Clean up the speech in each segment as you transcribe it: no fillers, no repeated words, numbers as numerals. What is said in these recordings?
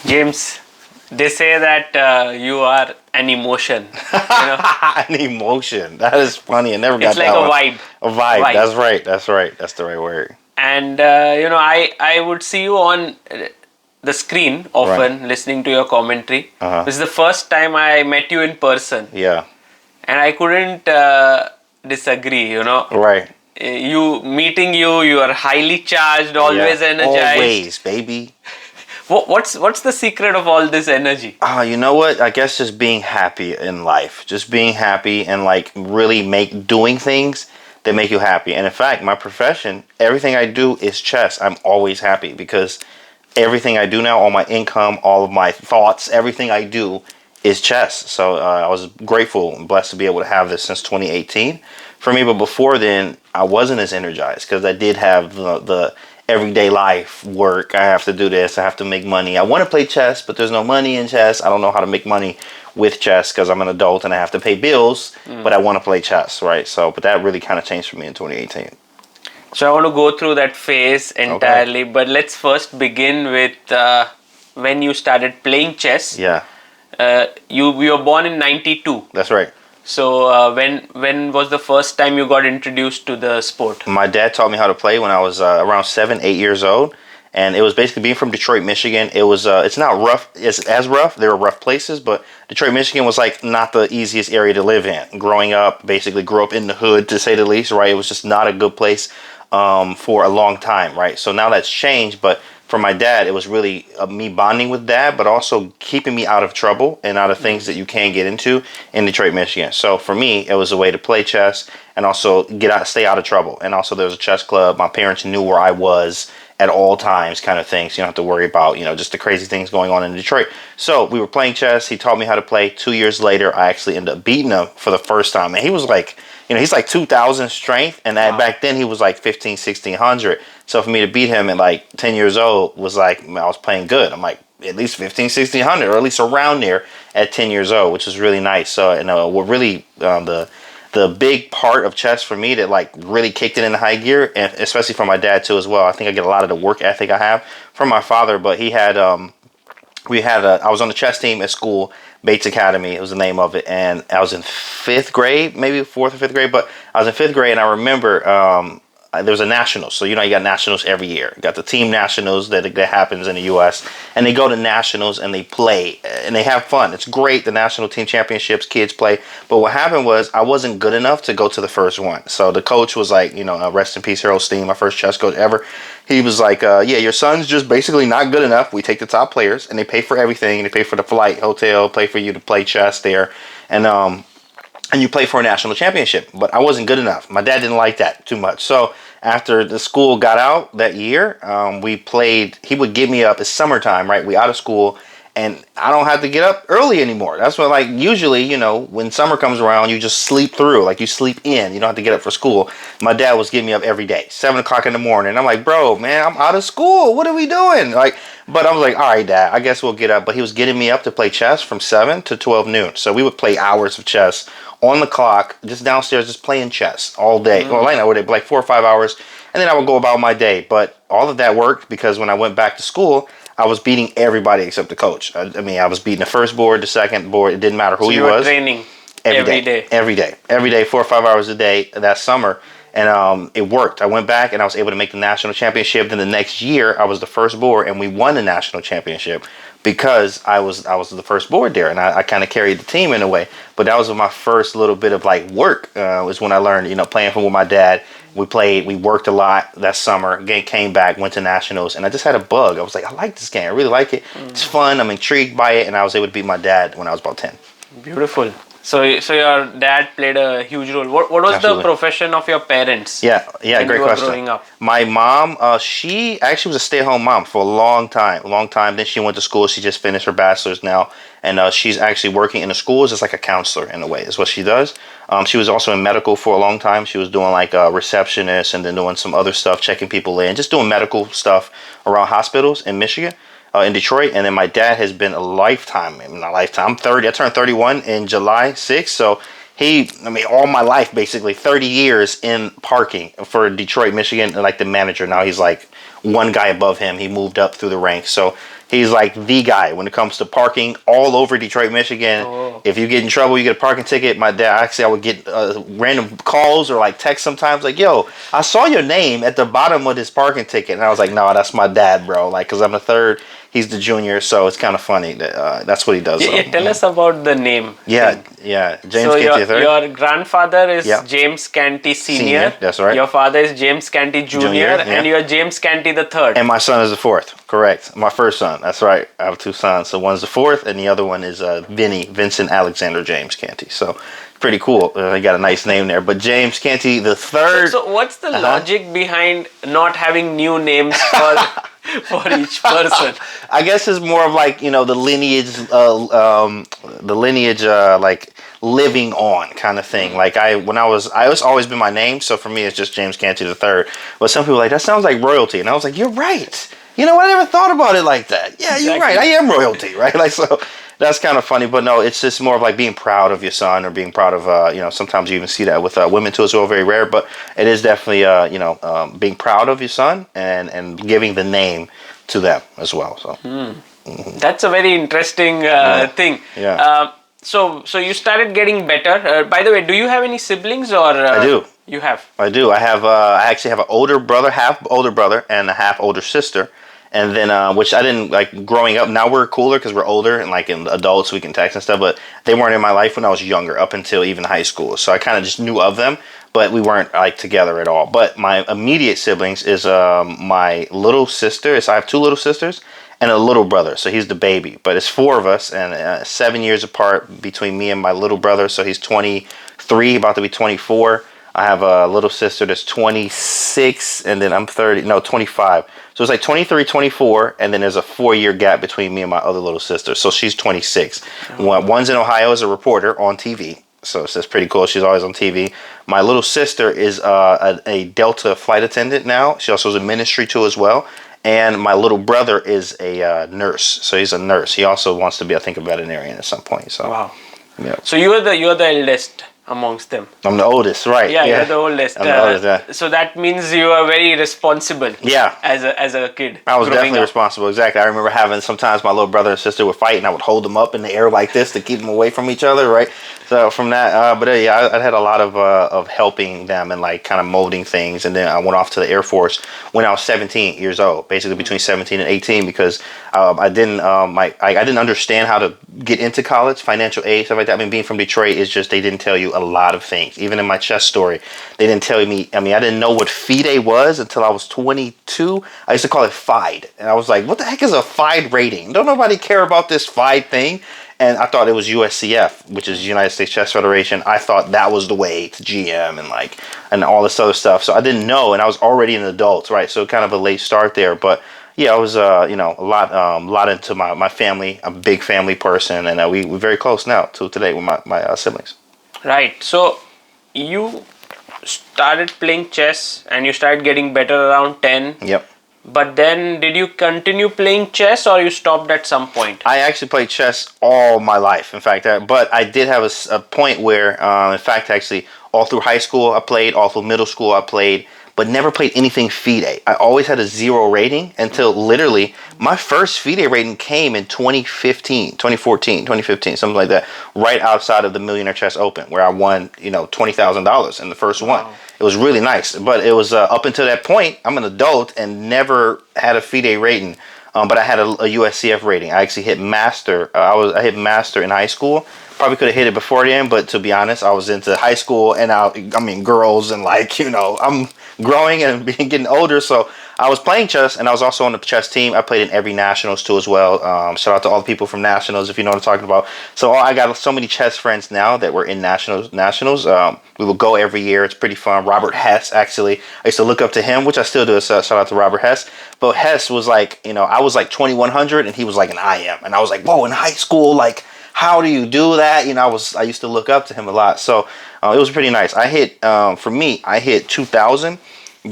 James, they say that you are an emotion. You know, An emotion. That is funny. I never got it's like that a one. vibe. A vibe. Vibe. That's right. That's right. That's the right word. And I would see you on the screen Right. often, listening to your commentary. Uh-huh. This is the first time I met you in person, Yeah. and I couldn't disagree. Right. You are highly charged, Yeah. always energized. Always, baby. What's the secret of all this energy? You know what? I guess just being happy in life. Just being happy and like really doing things that make you happy. And in fact, my profession, everything I do is chess. I'm always happy because everything I do now, all my income, all of my thoughts, everything I do is chess. So I was grateful and blessed to be able to have this since 2018 for me. But before then, I wasn't as energized because I did have the everyday life work. I have to do this. I have to make money. I want to play chess, but there's no money in chess. I don't know how to make money with chess because I'm an adult and I have to pay bills, but I want to play chess, right? So, but that really kind of changed for me in 2018. So I want to go through that phase entirely, but let's first begin with when you started playing chess. Yeah, You were born in '92. that's right. So when was the first time you got introduced to the sport? My dad taught me how to play when I was around 7, 8 years old, and it was basically being from Detroit, Michigan. It was it's not rough. It's as rough. There were rough places, but Detroit, Michigan was like not the easiest area to live in. Growing up, basically grew up in the hood to say the least. Right, it was just not a good place for a long time. Right, so now that's changed, but for my dad, it was really me bonding with dad, but also keeping me out of trouble and out of things that you can get into in Detroit, Michigan. So for me, it was a way to play chess and also stay out of trouble. And also there was a chess club. My parents knew where I was at all times, kind of things. You don't have to worry about, just the crazy things going on in Detroit. So we were playing chess. He taught me how to play. 2 years later, I actually ended up beating him for the first time. And he was like, he's like 2,000 strength. And back then he was like 15, 1,600. So for me to beat him at like 10 years old was like, I was playing good. I'm like, at least 15, 1,600, or at least around there at 10 years old, which is really nice. So, what really, the big part of chess for me that like really kicked it into high gear, and especially for my dad too as well. I think I get a lot of the work ethic I have from my father, but he had, I was on the chess team at school, Bates Academy, it was the name of it, and I was in 5th grade, maybe 4th or 5th grade, but I was in 5th grade, and I remember there was a nationals. So, you got nationals every year. You got the team nationals that happens in the U.S. And they go to nationals and they play and they have fun. It's great. The national team championships, kids play. But what happened was I wasn't good enough to go to the first one. So the coach was like, rest in peace, Harold Steen, my first chess coach ever. He was like, yeah, your son's just basically not good enough. We take the top players and they pay for everything. They pay for the flight, hotel, pay for you to play chess there. And you play for a national championship. But I wasn't good enough. My dad didn't like that too much. So after the school got out that year, we played. He would get me up. It's summertime, right? We out of school, and I don't have to get up early anymore. That's what, like, usually, when summer comes around, you just sleep through. Like, you sleep in. You don't have to get up for school. My dad was getting me up every day, 7 o'clock in the morning. I'm like, bro, man, I'm out of school. What are we doing? Like, but I was like, all right, Dad, I guess we'll get up. But he was getting me up to play chess from 7 to 12 noon. So we would play hours of chess on the clock, just downstairs, just playing chess all day. Well, I know like 4 or 5 hours, and then I would go about my day. But all of that worked because when I went back to school, I was beating everybody except the coach. I was beating the first board, the second board. It didn't matter who he was. So you were training every day, 4 or 5 hours a day that summer. And it worked. I went back and I was able to make the national championship. Then the next year, I was the first board, and we won the national championship because I was the first board there, and I kind of carried the team in a way. But that was my first little bit of like work. Was when I learned, playing with my dad. We worked a lot that summer. Came back, went to nationals, and I just had a bug. I was like, I like this game. I really like it. It's fun. I'm intrigued by it, and I was able to beat my dad when I was about 10. Beautiful. So your dad played a huge role. What was Absolutely. the profession of your parents? Yeah, when great you were question. Growing up? My mom, she actually was a stay-at-home mom for a long time. Then she went to school. She just finished her bachelor's now, and she's actually working in the schools as like a counselor in a way. Is what she does. She was also in medical for a long time. She was doing like a receptionist and then doing some other stuff, checking people in, just doing medical stuff around hospitals in Michigan. In Detroit, and then my dad has been a lifetime. I'm 30. I turned 31 in July 6th, so all my life basically 30 years in parking for Detroit, Michigan, like the manager. Now he's like one guy above him. He moved up through the ranks, so He's like the guy when it comes to parking all over Detroit, Michigan. Oh. If you get in trouble, you get a parking ticket. My dad, actually, I would get random calls or like texts sometimes, like, "Yo, I saw your name at the bottom of this parking ticket," and I was like, "No, that's my dad, bro." Like, cause I'm the third, he's the junior, so it's kind of funny that that's what he does. Yeah, tell us about the name. Yeah, yeah. James So Canty III. your grandfather is Yeah. James Canty Sr. Senior, that's right. Your father is James Canty Jr. Yeah. and you're James Canty III. And my son is the fourth. Correct. My first son. That's right. I have two sons. So one's the fourth, and the other one is Vincent Alexander James Canty. So pretty cool. He got a nice name there. But James Canty the third. So what's the logic behind not having new names for each person? I guess it's more of like, you know, the lineage like living on kind of thing. Like I was always been my name, so for me it's just James Canty the third. But some people are like, that sounds like royalty, and I was like, you're right. You know, I never thought about it like that. Yeah, Exactly. You're right. I am royalty, right? Like, so that's kind of funny. But no, it's just more of like being proud of your son or being proud of, you know, sometimes you even see that with women too as well, very rare. But it is definitely, you know, being proud of your son and giving the name to them as well. So That's a very interesting thing. Yeah. So you started getting better. By the way, do you have any siblings or? I do. You have? I do. I have. I actually have an older brother, half older brother, and a half older sister. And then, which I didn't like growing up. Now we're cooler because we're older and like in adults, we can text and stuff. But they weren't in my life when I was younger, up until even high school. So I kind of just knew of them, but we weren't like together at all. But my immediate siblings is my little sister. I have two little sisters and a little brother. So he's the baby. But it's four of us, and 7 years apart between me and my little brother. So he's 23, about to be 24. I have a little sister that's 26, and then I'm 25. So it's like 23, 24, and then there's a 4-year gap between me and my other little sister. So she's 26. One's in Ohio as a reporter on TV. So that's pretty cool. She's always on TV. My little sister is a Delta flight attendant now. She also is in ministry too as well. And my little brother is a nurse. So he's a nurse. He also wants to be, I think, a veterinarian at some point. So Wow. Yeah. So you're the eldest amongst them. I'm the oldest, right? Yeah, you're the oldest. I'm the oldest, yeah. So that means you are very responsible. Yeah. As a kid. I was growing definitely up. responsible. Exactly. I remember having sometimes my little brother and sister would fight, and I would hold them up in the air like this to keep them away from each other, right? So from that, but yeah, I had a lot of helping them and like kind of molding things, and then I went off to the Air Force when I was 17 years old, basically between 17 and 18, because I didn't understand how to get into college, financial aid, stuff like that. I mean, being from Detroit is just, they didn't tell you a lot of things. Even in my chess story, they didn't tell me. I mean, I didn't know what FIDE was until I was 22. I used to call it FIDE, and I was like, "What the heck is a FIDE rating? Don't nobody care about this FIDE thing." And I thought it was USCF, which is United States Chess Federation. I thought that was the way to GM and all this other stuff. So I didn't know, and I was already an adult, right? So kind of a late start there, but. Yeah, I was, a lot into my family. I'm a big family person, and we're very close now to today with my siblings. Right. So you started playing chess and you started getting better around 10. Yep. But then did you continue playing chess or you stopped at some point? I actually played chess all my life, in fact. But I did have a point where, in fact, actually, all through high school I played, all through middle school I played, but never played anything FIDE. I always had a 0 rating until literally my first FIDE rating came in 2015, something like that, right outside of the Millionaire Chess Open, where I won, $20,000 in the first one. It was really nice, but it was up until that point, I'm an adult and never had a FIDE rating. But I had a USCF rating. I actually hit master. I hit master in high school. Probably could have hit it before then, but to be honest, I was into high school and girls and I'm growing and getting older. So I was playing chess and I was also on the chess team. I played in every nationals too as well. Shout out to all the people from nationals, if you know what I'm talking about. So I got so many chess friends now that were in nationals. We will go every year. It's pretty fun. Robert Hess, actually, I used to look up to him, which I still do. So shout out to Robert Hess. But Hess was like, I was like 2100 and he was like an IM. And I was like, whoa, in high school, like, how do you do that? I used to look up to him a lot. So it was pretty nice. I hit 2000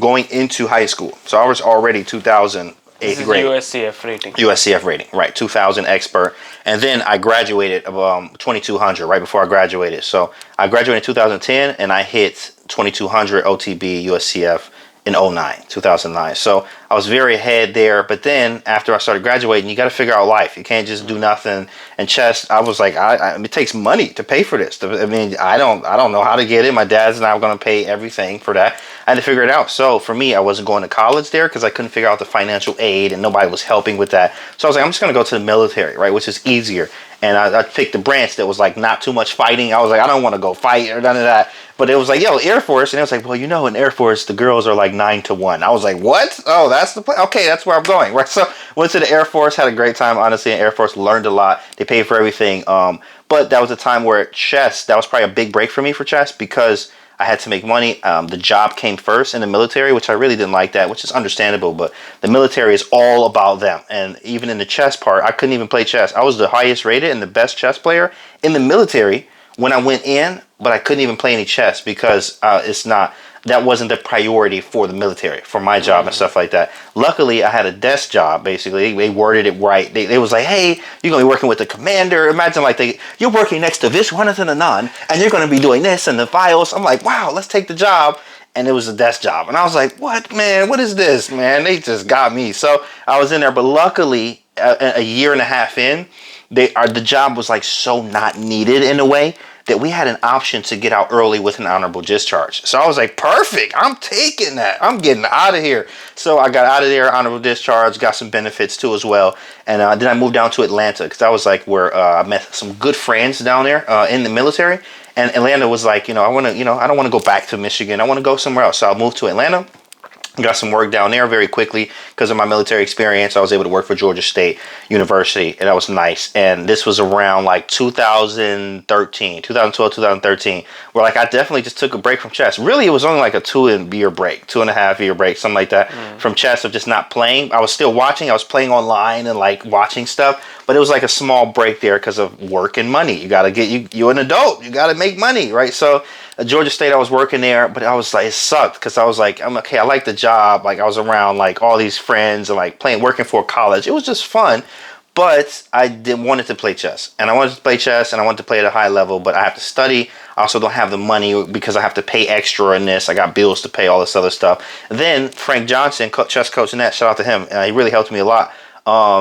going into high school. So I was already 2000 8th grade. USCF rating. USCF rating, right. 2000 expert. And then I graduated 2200 right before I graduated. So I graduated in 2010 and I hit 2200 OTB USCF in 2009. So I was very ahead there. But then after I started graduating, you got to figure out life. You can't just do nothing. And chess, I was like, it takes money to pay for this. I mean, I don't know how to get it. My dad's not going to pay everything for that. I had to figure it out. So for me, I wasn't going to college there because I couldn't figure out the financial aid and nobody was helping with that. So I was like, I'm just going to go to the military, right, which is easier. And I picked the branch that was like not too much fighting. I was like, I don't want to go fight or none of that. But it was like, yo, Air Force. And it was like, well, you know, in Air Force, the girls are like 9-1. I was like, what? Oh, that's the place. Okay, that's where I'm going. Right. So went to the Air Force, had a great time, honestly, in Air Force, learned a lot. They paid for everything. But that was a time where chess, that was probably a big break for me for chess because I had to make money. The job came first in the military, which I really didn't like that, which is understandable. But the military is all about them. And even in the chess part, I couldn't even play chess. I was the highest rated and the best chess player in the military when I went in, but I couldn't even play any chess because that wasn't the priority for the military, for my job and stuff like that. Luckily, I had a desk job, basically. They worded it right. They was like, hey, you're going to be working with the commander. Imagine like you're working next to Vishwanathan Anand, and you're going to be doing this and the files. I'm like, wow, let's take the job. And it was a desk job. And I was like, what, man? What is this, man? They just got me. So I was in there. But luckily, a year and a half in, the job was like so not needed in a way that we had an option to get out early with an honorable discharge. So I was like, perfect, I'm taking that. I'm getting out of here. So I got out of there, honorable discharge, got some benefits too as well. And then I moved down to Atlanta because that was like where I met some good friends down there in the military. And Atlanta was like, I want to, I don't want to go back to Michigan. I want to go somewhere else. So I moved to Atlanta. Got some work down there very quickly because of my military experience. I was able to work for Georgia State University, and that was nice. And this was around like 2013, 2012, 2013, where like I definitely just took a break from chess. Really, it was only like a 2.5-year break, something like that, from chess of just not playing. I was still watching. I was playing online and like watching stuff, but it was like a small break there because of work and money. You got to get you're an adult. You got to make money, right? So at Georgia State, I was working there, but I was like, it sucked because I was like, I'm okay. I like the job. Like I was around like all these friends and like working for college. It was just fun, but I wanted to play chess, and I wanted to play chess, and I wanted to play at a high level. But I have to study. I also don't have the money because I have to pay extra in this. I got bills to pay, all this other stuff. And then Frank Johnson, chess coach Annette, shout out to him. He really helped me a lot.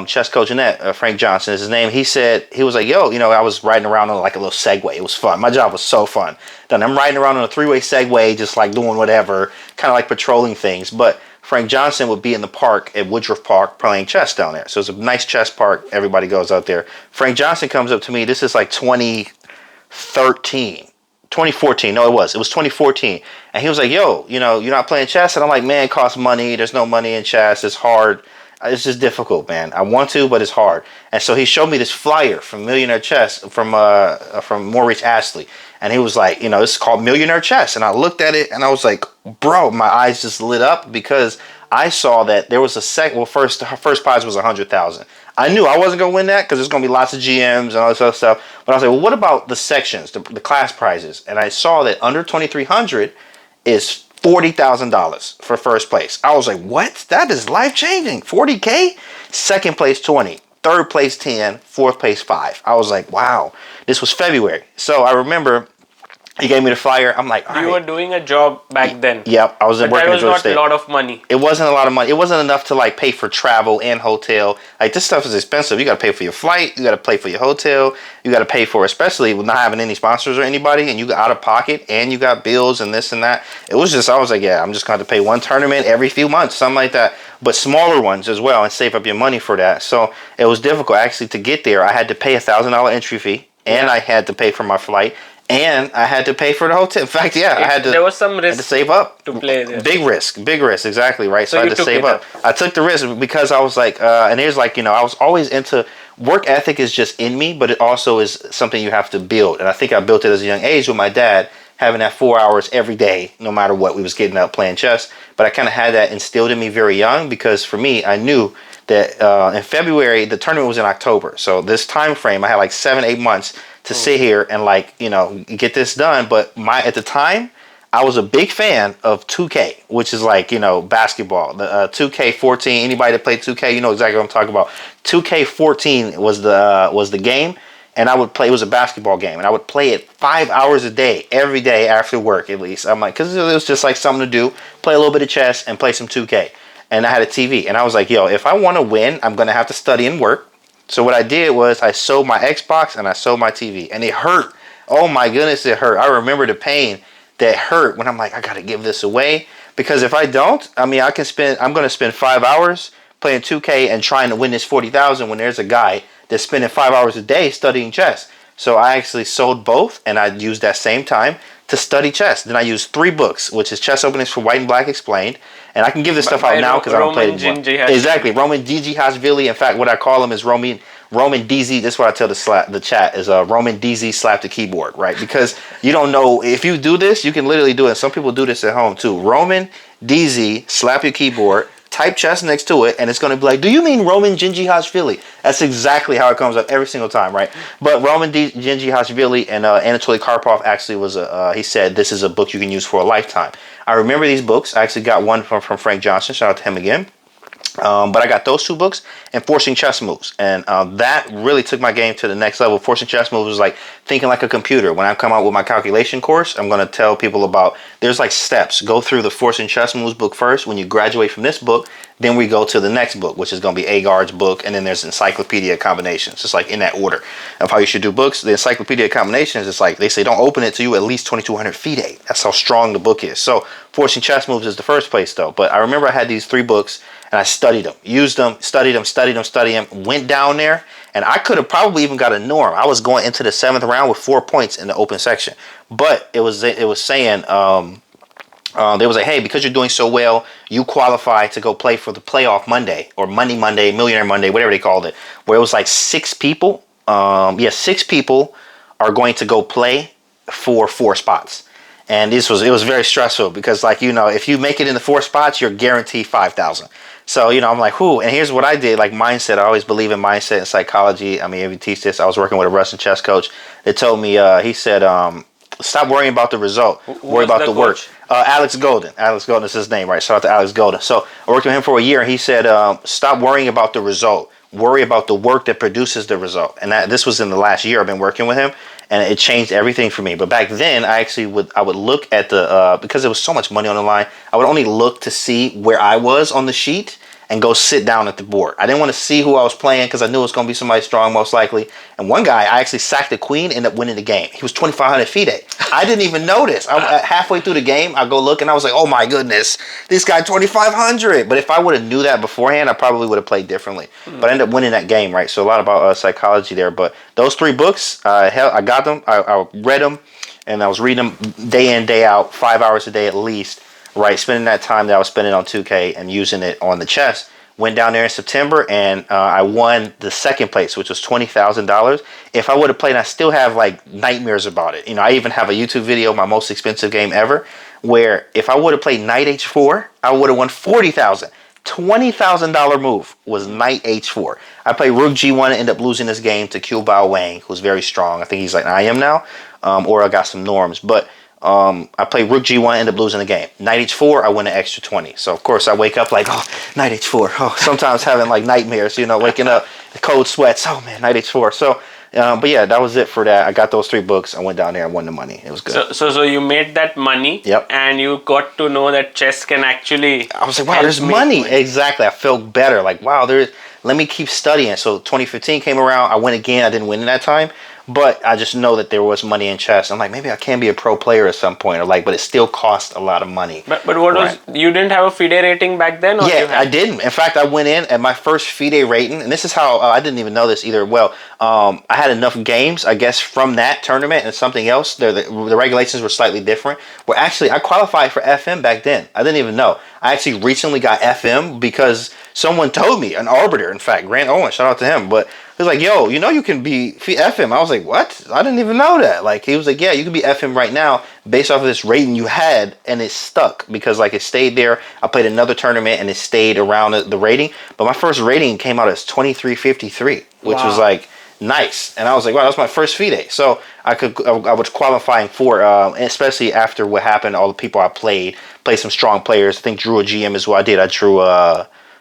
Chess coach Annette, Frank Johnson is his name. He said, he was like, yo, I was riding around on like a little Segway. It was fun. My job was so fun. Then I'm riding around on a 3-way Segway, just like doing whatever, kind of like patrolling things. But Frank Johnson would be in the park at Woodruff Park playing chess down there. So it's a nice chess park. Everybody goes out there. Frank Johnson comes up to me. This is like 2014. No, it was 2014. And he was like, yo, you're not playing chess? And I'm like, man, it costs money. There's no money in chess. It's hard. It's just difficult, man. I want to, but it's hard. And so he showed me this flyer from Millionaire Chess from Maurice Astley. And he was like, this is called Millionaire Chess. And I looked at it and I was like, bro, my eyes just lit up because I saw that there was the first prize was 100,000. I knew I wasn't going to win that because there's going to be lots of GMs and all this other stuff. But I was like, well, what about the sections, the class prizes? And I saw that under 2,300 is $40,000 for first place. I was like, what? That is life changing. 40K? Second place 20, third place 10, fourth place 5. I was like, wow. This was February. So I remember he gave me the flyer. I'm like, all right. You were doing a job back then. Yep, I was working at Georgia State. That was not a lot of money. It wasn't a lot of money. It wasn't enough to like pay for travel and hotel. Like this stuff is expensive. You got to pay for your flight. You got to pay for your hotel. You got to pay for, especially with not having any sponsors or anybody, and you got out of pocket, and you got bills and this and that. It was just, I was like, yeah, I'm just going to pay one tournament every few months, something like that. But smaller ones as well, and save up your money for that. So it was difficult actually to get there. I had to pay $1,000 entry fee, and I had to pay for my flight. And I had to pay for the hotel. In fact, I had to. There was some risk. Had to save up to play there. Big risk, exactly right. So I had to save up. Up. I took the risk because I was like, and here's like, I was always into work ethic is just in me, but it also is something you have to build. And I think I built it as a young age with my dad having that 4 hours every day, no matter what. We was getting up playing chess, but I kind of had that instilled in me very young because for me, I knew that in February the tournament was in October, so this time frame I had like 7-8 months to sit here and like get this done. But at the time I was a big fan of 2K, which is like basketball, the 2K14. Anybody that played 2K, you know exactly what I'm talking about. 2K14 was the game, and I would play. It was a basketball game, and I would play it 5 hours a day, every day after work at least. I'm like, because it was just like something to do, play a little bit of chess and play some 2K. and I had a TV. And I was like, yo, if I want to win, I'm going to have to study and work. So what I did was I sold my Xbox and I sold my TV. And it hurt. Oh my goodness, it hurt. I remember the pain that hurt when I'm like, I got to give this away. Because if I don't, I mean, I'm going to spend 5 hours playing 2K and trying to win this 40,000 when there's a guy that's spending 5 hours a day studying chess. So I actually sold both, and I used that same time to study chess. Then I used 3 books, which is Chess Openings for White and Black Explained. And I can give this stuff out now because I don't play it anymore. Exactly, Roman Djihashvili. In fact, what I call him is Roman DZ. This is what I tell the chat is Roman DZ slap the keyboard, right? Because you don't know if you do this, you can literally do it. Some people do this at home too. Roman DZ slap your keyboard. Type chess next to it, and it's going to be like, do you mean Roman Djihashvili? That's exactly how it comes up every single time, right? But Roman Djihashvili and Anatoly Karpov actually was he said this is a book you can use for a lifetime. I remember these books. I actually got one from Frank Johnson. Shout out to him again. But I got those 2 books and Forcing Chess Moves. And that really took my game to the next level. Forcing Chess Moves was like thinking like a computer. When I come out with my calculation course, I'm going to tell people about, there's like steps. Go through the Forcing Chess Moves book first. When you graduate from this book, then we go to the next book, which is going to be Agard's book. And then there's Encyclopedia Combinations. It's like in that order of how you should do books. The Encyclopedia Combinations is like, they say don't open it till you at least 2200 FIDE. That's how strong the book is. So Forcing Chess Moves is the first place though. But I remember I had these 3 books. And I studied them, used them, studied them, went down there, and I could have probably even got a norm. I was going into the 7th round with 4 points in the open section. But it was saying, they was like, hey, because you're doing so well, you qualify to go play for the playoff Monday, or Money Monday, Millionaire Monday, whatever they called it, where it was like 6 people. 6 people are going to go play for 4 spots. And it was very stressful because, like, you know, if you make it in the 4 spots, you're guaranteed 5,000. So, you know, I'm like, whoo. And here's what I did, like mindset. I always believe in mindset and psychology. I mean, if you teach this, I was working with a Russian chess coach that told me, he said, stop worrying about the result. Worry about the work. Alex Golden. Alex Golden is his name, right? Shout out to Alex Golden. So I worked with him for a year, and he said, stop worrying about the result. Worry about the work that produces the result. And this was in the last year I've been working with him, and it changed everything for me. But back then, I would look at the, because there was so much money on the line, I would only look to see where I was on the sheet and go sit down at the board. I didn't want to see who I was playing because I knew it was going to be somebody strong most likely. And one guy, I actually sacked the queen, ended up winning the game. He was 2,500 FIDE. I didn't even notice. Halfway through the game, I go look and I was like, oh my goodness, this guy 2,500. But if I would have knew that beforehand, I probably would have played differently. But I ended up winning that game, right? So a lot about psychology there. But those 3 books, I got them. I read them, and I was reading them day in, day out, 5 hours a day at least. Right, spending that time that I was spending on 2K and using it on the chess. Went down there in September, and I won the 2nd place, which was $20,000. If I would have played, I still have like nightmares about it. You know, I even have a YouTube video, my most expensive game ever, where if I would have played Knight H4, I would have won $40,000. $20,000 move was Knight H4. I played Rook G1 and ended up losing this game to Q Bao Wang, who's very strong. I think he's like I am now, or I got some norms, but. I played Rook G1, ended up losing the game. Knight H4, I win an extra 20. So, of course, I wake up like, oh, Knight H4. Oh, sometimes having like nightmares, you know, waking up, the cold sweats. Oh, man, Knight H4. So, but yeah, that was it for that. I got those 3 books. I went down there and won the money. It was good. So you made that money. Yep. And you got to know that chess can actually. I was like, wow, there's money. Exactly. I felt better. Like, wow, let me keep studying. So 2015 came around. I went again. I didn't win in that time. But I just know that there was money in chess. I'm like, maybe I can be a pro player at some point, or like, but it still cost a lot of money. But what was, you didn't have a FIDE rating back then? Or yeah, I didn't. In fact, I went in at my first FIDE rating, and this is how I didn't even know this either. Well, I had enough games, I guess, from that tournament and something else. The regulations were slightly different. Where actually, I qualified for FM back then. I didn't even know. I actually recently got FM because someone told me, an arbiter, in fact, Grant Owen, shout out to him, but he was like, yo, you know you can be FM. I was like, what? I didn't even know that. Like, he was like, yeah, you can be FM right now based off of this rating you had, and it stuck because, like, it stayed there. I played another tournament, and it stayed around the rating, but my first rating came out as 2353, which was, like, nice. And I was like, wow, that's my first FIDE. So I was qualifying for, especially after what happened, all the people I played some strong players. I think drew a GM is what I did. I drew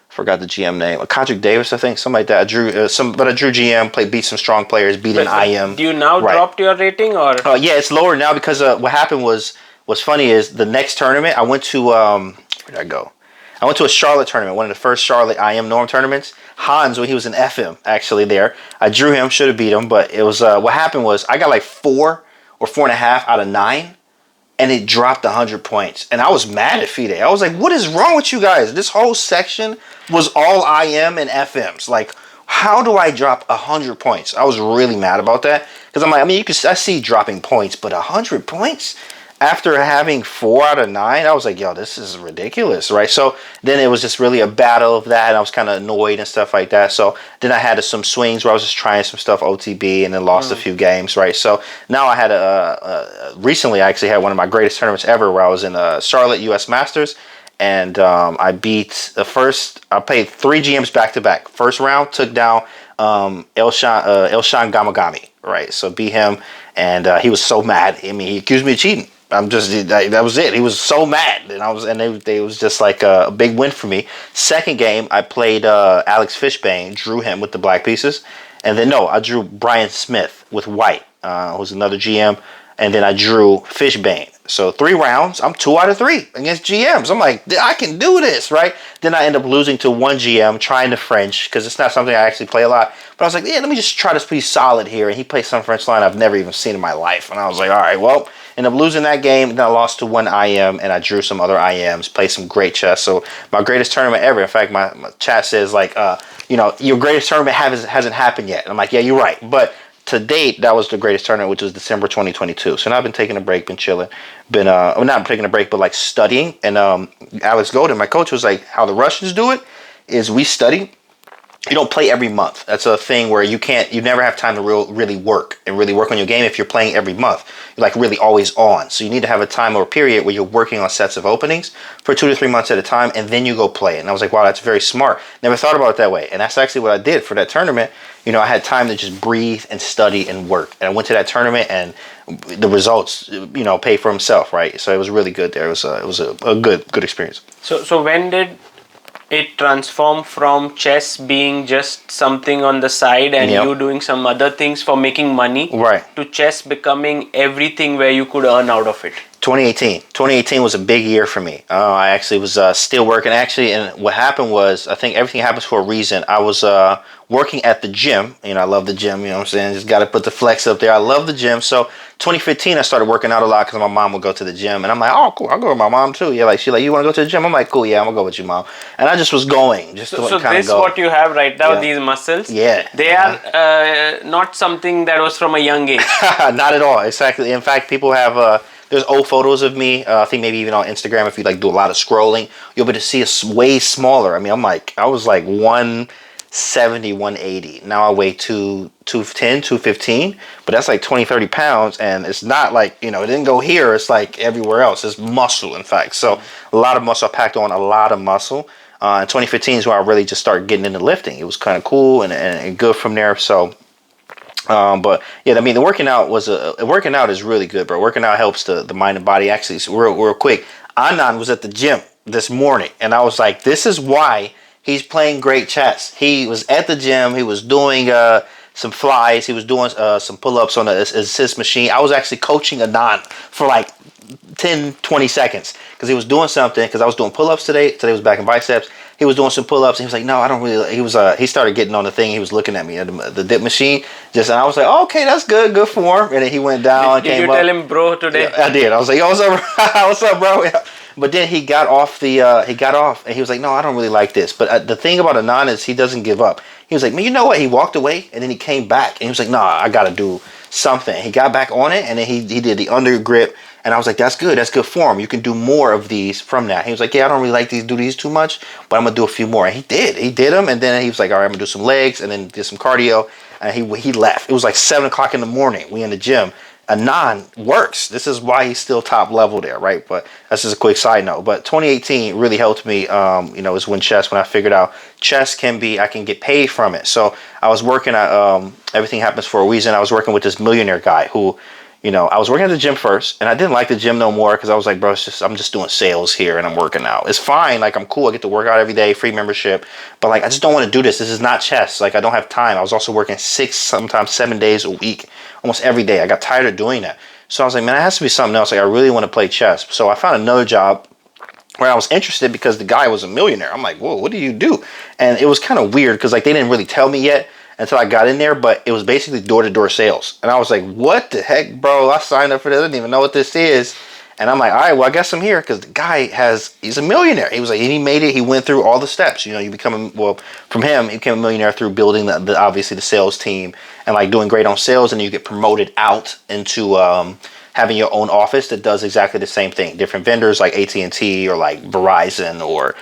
forgot the GM name, Contrick Davis, I think, something like that. I drew but I drew GM, beat some strong players, beat an IM. Do you now dropped your rating, or? Yeah, it's lower now because what happened was, what's funny is the next tournament I went to, where did I go? I went to a Charlotte tournament, one of the first Charlotte IM Norm tournaments. Hans, when he was in FM, actually there. I drew him, should have beat him, but it was, what happened was I got like 4 or 4.5 out of 9, and it dropped 100 points. And I was mad at FIDE. I was like, what is wrong with you guys? This whole section was all IM and FMs. Like, how do I drop 100 points? I was really mad about that. Because I'm like, I mean, I see dropping points, but 100 points? After having 4 out of 9, I was like, yo, this is ridiculous, right? So then it was just really a battle of that. And I was kind of annoyed and stuff like that. So then I had some swings where I was just trying some stuff OTB and then lost a few games, right? So now I had recently I actually had one of my greatest tournaments ever where I was in Charlotte US Masters. And I beat I played 3 GMs back to back. First round, took down Elshan Gamagami, right? So beat him, and he was so mad. I mean, he accused me of cheating. That was it. He was so mad, and it was just like a big win for me. Second game, I played Alex Fishbane, drew him with the black pieces, and then I drew Brian Smith with white, who's another GM, and then I drew Fishbane. So 3 rounds, I'm 2 out of 3 against GMs. I'm like, I can do this, right? Then I end up losing to one GM, trying the French, because it's not something I actually play a lot. But I was like, yeah, let me just try this pretty solid here. And he plays some French line I've never even seen in my life. And I was like, all right, well, end up losing that game. Then I lost to one IM, and I drew some other IMs, played some great chess. So my greatest tournament ever. In fact, my chat says, like, your greatest tournament hasn't happened yet. And I'm like, yeah, you're right. But to date, that was the greatest tournament, which was December 2022. So now I've been taking a break, been chilling, not taking a break, but like studying. And Alex Golden, my coach, was like, how the Russians do it is we study. You don't play every month. That's a thing where you never have time to really work on your game if you're playing every month. You're like really always on. So you need to have a time or a period where you're working on sets of openings for 2 to 3 months at a time, and then you go play. And I was like, wow, that's very smart. Never thought about it that way. And that's actually what I did for that tournament. I had time to just breathe and study and work. And I went to that tournament, and the results, pay for himself, right? So it was really good there. It was a good experience. So when did it transform from chess being just something on the side and you doing some other things for making money, right, to chess becoming everything where you could earn out of it? 2018 was a big year for me. I actually was still working. Actually, and what happened was, I think everything happens for a reason. I was working at the gym. I love the gym. You know what I'm saying? Just got to put the flex up there. I love the gym. So 2015, I started working out a lot because my mom would go to the gym. And I'm like, oh, cool. I'll go with my mom too. Yeah, she's like, you want to go to the gym? I'm like, cool. Yeah, I'm going to go with you, mom. And I just was going. So this is what you have right now, these muscles? Yeah. They are not something that was from a young age. Not at all. Exactly. In fact, people have... there's old photos of me. I think maybe even on Instagram, if you do a lot of scrolling, you'll be able to see us way smaller. I mean, I was like 170, 180. Now I weigh 210, 215, but that's like 20, 30 pounds. And it's not like, it didn't go here. It's like everywhere else. It's muscle, in fact. So a lot of muscle. I packed on a lot of muscle. In 2015 is where I really just started getting into lifting. It was kind of cool and good from there. So... but yeah, I mean, the working out is really good, bro. Working out helps the mind and body. Actually, so real quick, Anand was at the gym this morning, and I was like, this is why he's playing great chess. He was at the gym. He was doing some flies. He was doing some pull-ups on the assist machine. I was actually coaching Anand for like 10, 20 seconds because he was doing something, because I was doing pull-ups today. Today was back in biceps. He was doing some pull-ups, and he was like, no, I don't really... He started getting on the thing. He was looking at me at the dip machine. And I was like, oh, okay, that's good for him. And then he went down and came up. Did you tell him, bro, today? Yeah, I did. I was like, yo, what's up, what's up, bro? Yeah. But then he got off, and he was like, no, I don't really like this. But the thing about Anand is he doesn't give up. He was like, man, you know what? He walked away, and then he came back. And he was like, nah, I got to do something. He got back on it, and then he did the under grip. And I was like, that's good for him. You can do more of these from that. He was like, yeah, I don't really like do these too much, but I'm going to do a few more. And he did them. And then he was like, all right, I'm going to do some legs, and then did some cardio. And he left. It was like 7 o'clock in the morning. We in the gym. Anand works. This is why he's still top level there, right? But that's just a quick side note. But 2018 really helped me, is when I figured out chess I can get paid from it. So I was working at, everything happens for a reason. I was working with this millionaire guy who, I was working at the gym first, and I didn't like the gym no more because I was like, bro, I'm just doing sales here and I'm working out. It's fine. Like, I'm cool. I get to work out every day, free membership. But like, I just don't want to do this. This is not chess. Like, I don't have time. I was also working 6, sometimes 7 days a week, almost every day. I got tired of doing that. So I was like, man, it has to be something else. Like, I really want to play chess. So I found another job where I was interested because the guy was a millionaire. I'm like, whoa, what do you do? And it was kind of weird because like they didn't really tell me yet until I got in there, but it was basically door-to-door sales. And I was like, what the heck, bro? I signed up for this. I didn't even know what this is. And I'm like, all right, well, I guess I'm here because the guy he's a millionaire. He was like, and he made it. He went through all the steps. You know, you become, well, from him, he became a millionaire through building the obviously the sales team and like doing great on sales. And you get promoted out into having your own office that does exactly the same thing. Different vendors like AT&T or like Verizon or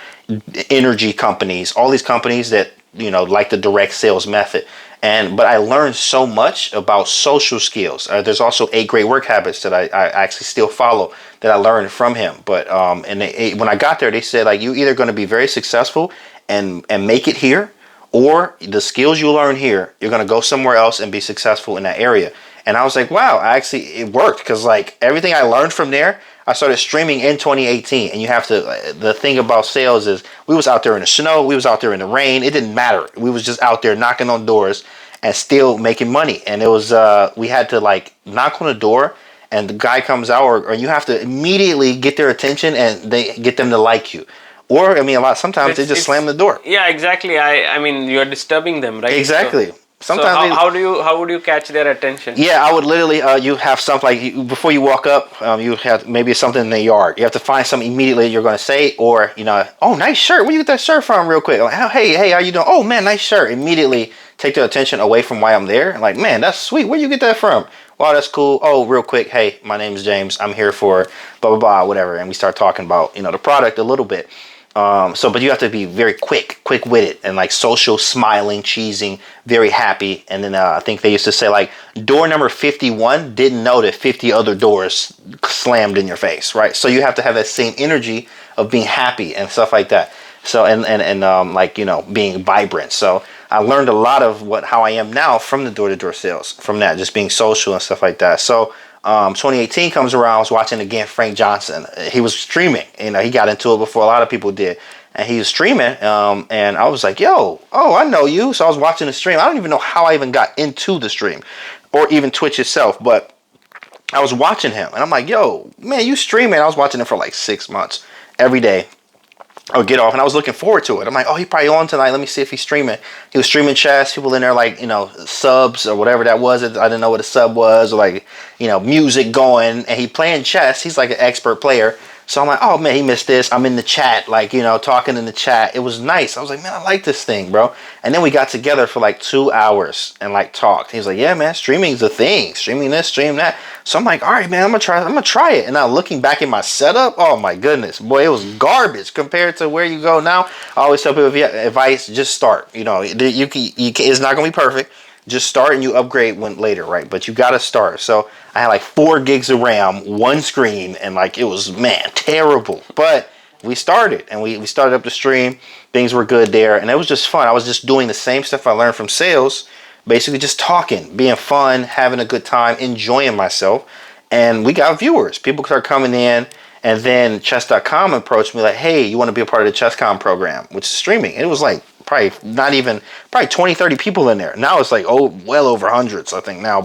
energy companies, all these companies that, you know, like the direct sales method. But I learned so much about social skills. There's also 8 great work habits that I actually still follow that I learned from him. But when I got there, they said like, you either going to be very successful and make it here, or the skills you learn here, you're going to go somewhere else and be successful in that area. And I was like, wow, it worked, because like everything I learned from there, I started streaming in 2018. And you have to, the thing about sales is we was out there in the snow, we was out there in the rain. It didn't matter. We was just out there knocking on doors and still making money. And it was, we had to like knock on the door and the guy comes out, or you have to immediately get their attention and they get them to like you. Or, I mean, sometimes they just slam the door. Yeah, exactly. I mean, you're disturbing them, right? Exactly. Sometimes how would you catch their attention? Yeah, I would literally, you have something like, before you walk up, you have maybe something in the yard. You have to find something immediately you're going to say, or, you know, oh, nice shirt. Where you get that shirt from real quick? Like, hey, how you doing? Oh, man, nice shirt. Immediately take their attention away from why I'm there. Like, man, that's sweet. Where you get that from? Wow, that's cool. Oh, real quick. Hey, my name is James. I'm here for blah, blah, blah, whatever. And we start talking about, you know, the product a little bit. But you have to be very quick-witted, and like social, smiling, cheesing, very happy. And then I think they used to say like door number 51 didn't know that 50 other doors slammed in your face, right? So you have to have that same energy of being happy and stuff like that. So and like, you know, being vibrant. So I learned a lot of how I am now from the door-to-door sales, from that, just being social and stuff like that. So 2018 comes around, I was watching again Frank Johnson. He was streaming, you know, he got into it before a lot of people did, and he was streaming, and I was like, yo, oh, I know you. So I was watching the stream. I don't even know how I even got into the stream or even Twitch itself, but I was watching him and I'm like, yo, man, you streaming. I was watching him for like 6 months every day. I would get off and I was looking forward to it. I'm like, oh, he probably on tonight. Let me see if he's streaming. He was streaming chess. People in there like, you know, subs or whatever that was. I didn't know what a sub was, or like, you know, music going, and he playing chess. He's like an expert player. So I'm like, oh man, he missed this. I'm in the chat, like, you know, talking in the chat. It was nice. I was like, man, I like this thing, bro. And then we got together for like 2 hours and like talked. He was like, yeah, man, streaming's a thing. Streaming this, stream that. So I'm like, all right, man, I'm gonna try it. And now looking back in my setup, oh my goodness, boy, it was garbage compared to where you go now. I always tell people, if you have advice, just start. You know, it's not gonna be perfect. Just start and you upgrade later, right? But you gotta start. So I had like 4 gigs of RAM, 1 screen, and like it was, man, terrible. But we started, and we started up the stream. Things were good there, and it was just fun. I was just doing the same stuff I learned from sales, basically just talking, being fun, having a good time, enjoying myself. And we got viewers. People started coming in, and then chess.com approached me like, hey, you want to be a part of the ChessCom program, which is streaming. And it was like probably 20, 30 people in there. Now it's like, oh, well over hundreds, I think now.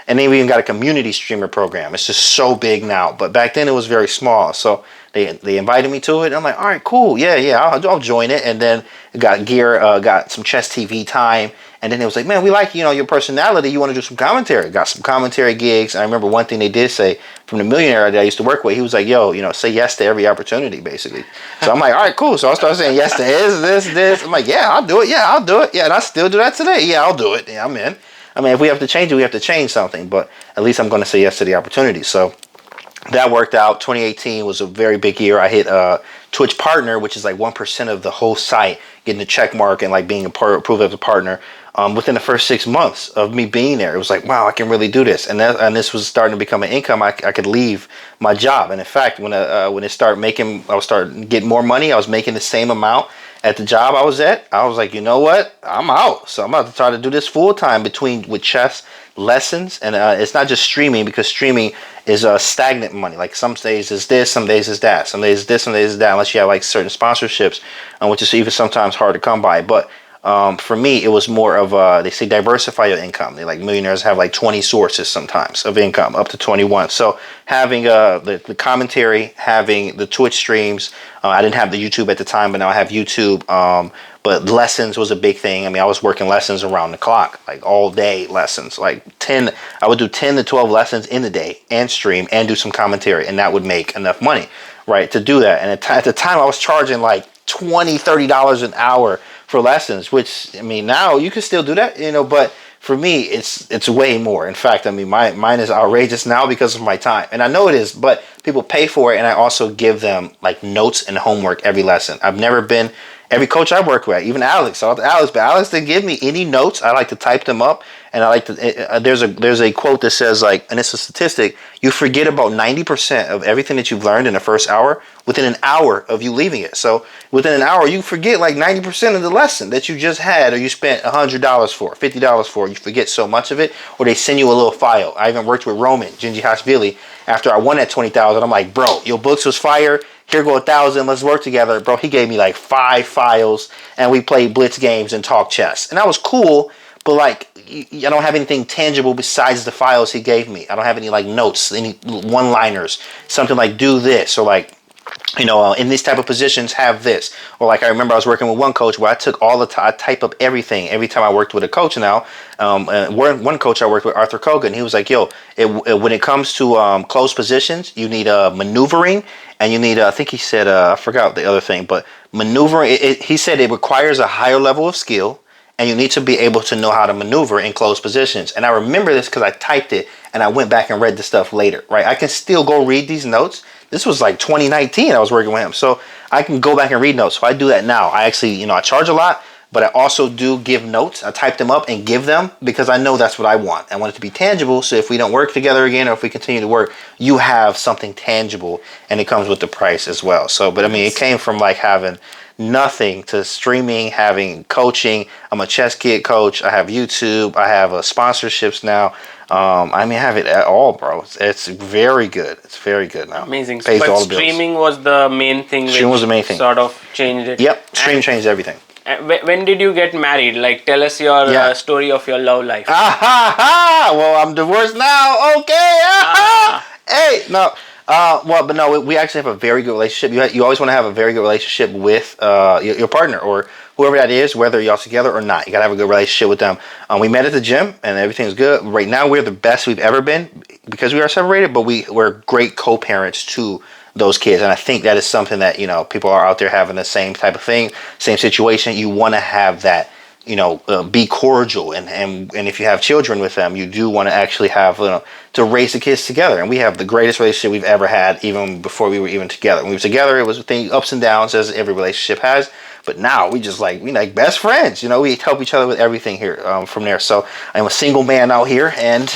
And then we even got a community streamer program. It's just so big now. But back then it was very small. So they invited me to it. And I'm like, all right, cool. Yeah, I'll join it. And then got gear, got some Chess TV time. And then it was like, man, we like, you know, your personality. You want to do some commentary? Got some commentary gigs. And I remember one thing they did say from the millionaire that I used to work with. He was like, yo, you know, say yes to every opportunity, basically. So I'm like, all right, cool. So I started saying yes to this. I'm like, yeah, I'll do it. Yeah, I'll do it. Yeah, and I still do that today. Yeah, I'll do it. Yeah, I'm in. I mean, if we have to change it, we have to change something. But at least I'm going to say yes to the opportunity. So that worked out. 2018 was a very big year. I hit Twitch partner, which is like 1% of the whole site, getting the check mark and like being approved as a partner. Within the first 6 months of me being there, it was like, wow, I can really do this. And this was starting to become an income. I could leave my job. And in fact, when it started making, I was starting to get more money. I was making the same amount at the job I was at. I was like, you know what? I'm out. So I'm about to try to do this full time with chess lessons. And it's not just streaming, because streaming is stagnant money. Like some days is this, some days is that, some days is this, some days is that, unless you have like certain sponsorships, which is even sometimes hard to come by. But for me, it was more of they say diversify your income. They like millionaires have like 20 sources sometimes of income, up to 21. So having the commentary, having the Twitch streams, I didn't have the YouTube at the time, but now I have YouTube. But lessons was a big thing. I mean, I was working lessons around the clock, like all day lessons, like 10. I would do 10 to 12 lessons in the day and stream and do some commentary, and that would make enough money, right, to do that. And at the time, I was charging like $20, $30 an hour for lessons, which, I mean, now you can still do that, but for me, it's way more. In fact, I mean, mine is outrageous now because of my time, and I know it is. But people pay for it, and I also give them like notes and homework every lesson. I've never been every coach I work with, even Alex. But Alex didn't give me any notes. I like to type them up, and I like to. There's a quote that says like, and it's a statistic: you forget about 90% of everything that you've learned in the first hour within an hour of you leaving it. So within an hour, you forget like 90% of the lesson that you just had, or you spent $100 for, $50 for. You forget so much of it, or they send you a little file. I even worked with Roman Ginji after I won at 20,000. I'm like, bro, your books was fire. Here go 1,000. Let's work together, bro. He gave me like 5 files, and we played blitz games and talked chess, and that was cool. But like, I don't have anything tangible besides the files he gave me. I don't have any like notes, any one-liners, something like do this, or like, in these type of positions, have this. Or like, I remember I was working with one coach where I took all the time, I type up everything every time I worked with a coach now. One coach I worked with, Arthur Kogan, he was like, yo, when it comes to closed positions, you need maneuvering, and you need, I think he said, I forgot the other thing, but maneuvering, he said it requires a higher level of skill, and you need to be able to know how to maneuver in closed positions. And I remember this because I typed it, and I went back and read the stuff later, right? I can still go read these notes. This was like 2019 I was working with him. So I can go back and read notes. So I do that now. I actually, I charge a lot, but I also do give notes. I type them up and give them because I know that's what I want. I want it to be tangible. So if we don't work together again, or if we continue to work, you have something tangible, and it comes with the price as well. So, but I mean, it came from like having nothing to streaming, having coaching. I'm a chess kid coach. I have YouTube. I have sponsorships now. I mean, I have it at all, bro. It's very good. It's very good now. Amazing. Pays but all the streaming bills. Was the main thing. Streaming was the main thing. Sort of changed it. Yep. Stream changed everything. When did you get married? Like, tell us your story of your love life. Well, I'm divorced now. Okay. Hey, no. But no, we actually have a very good relationship. You always want to have a very good relationship with your partner, or whoever that is, whether y'all together or not. You got to have a good relationship with them. We met at the gym, and everything's good. Right now, we're the best we've ever been because we are separated, but we're great co-parents to those kids. And I think that is something that, people are out there having the same type of thing, same situation. You want to have that, be cordial. And if you have children with them, you do want to actually have, to raise the kids together. And we have the greatest relationship we've ever had, even before we were even together. When we were together, it was ups and downs, as every relationship has. But now we like best friends. We help each other with everything here from there. So I'm a single man out here, and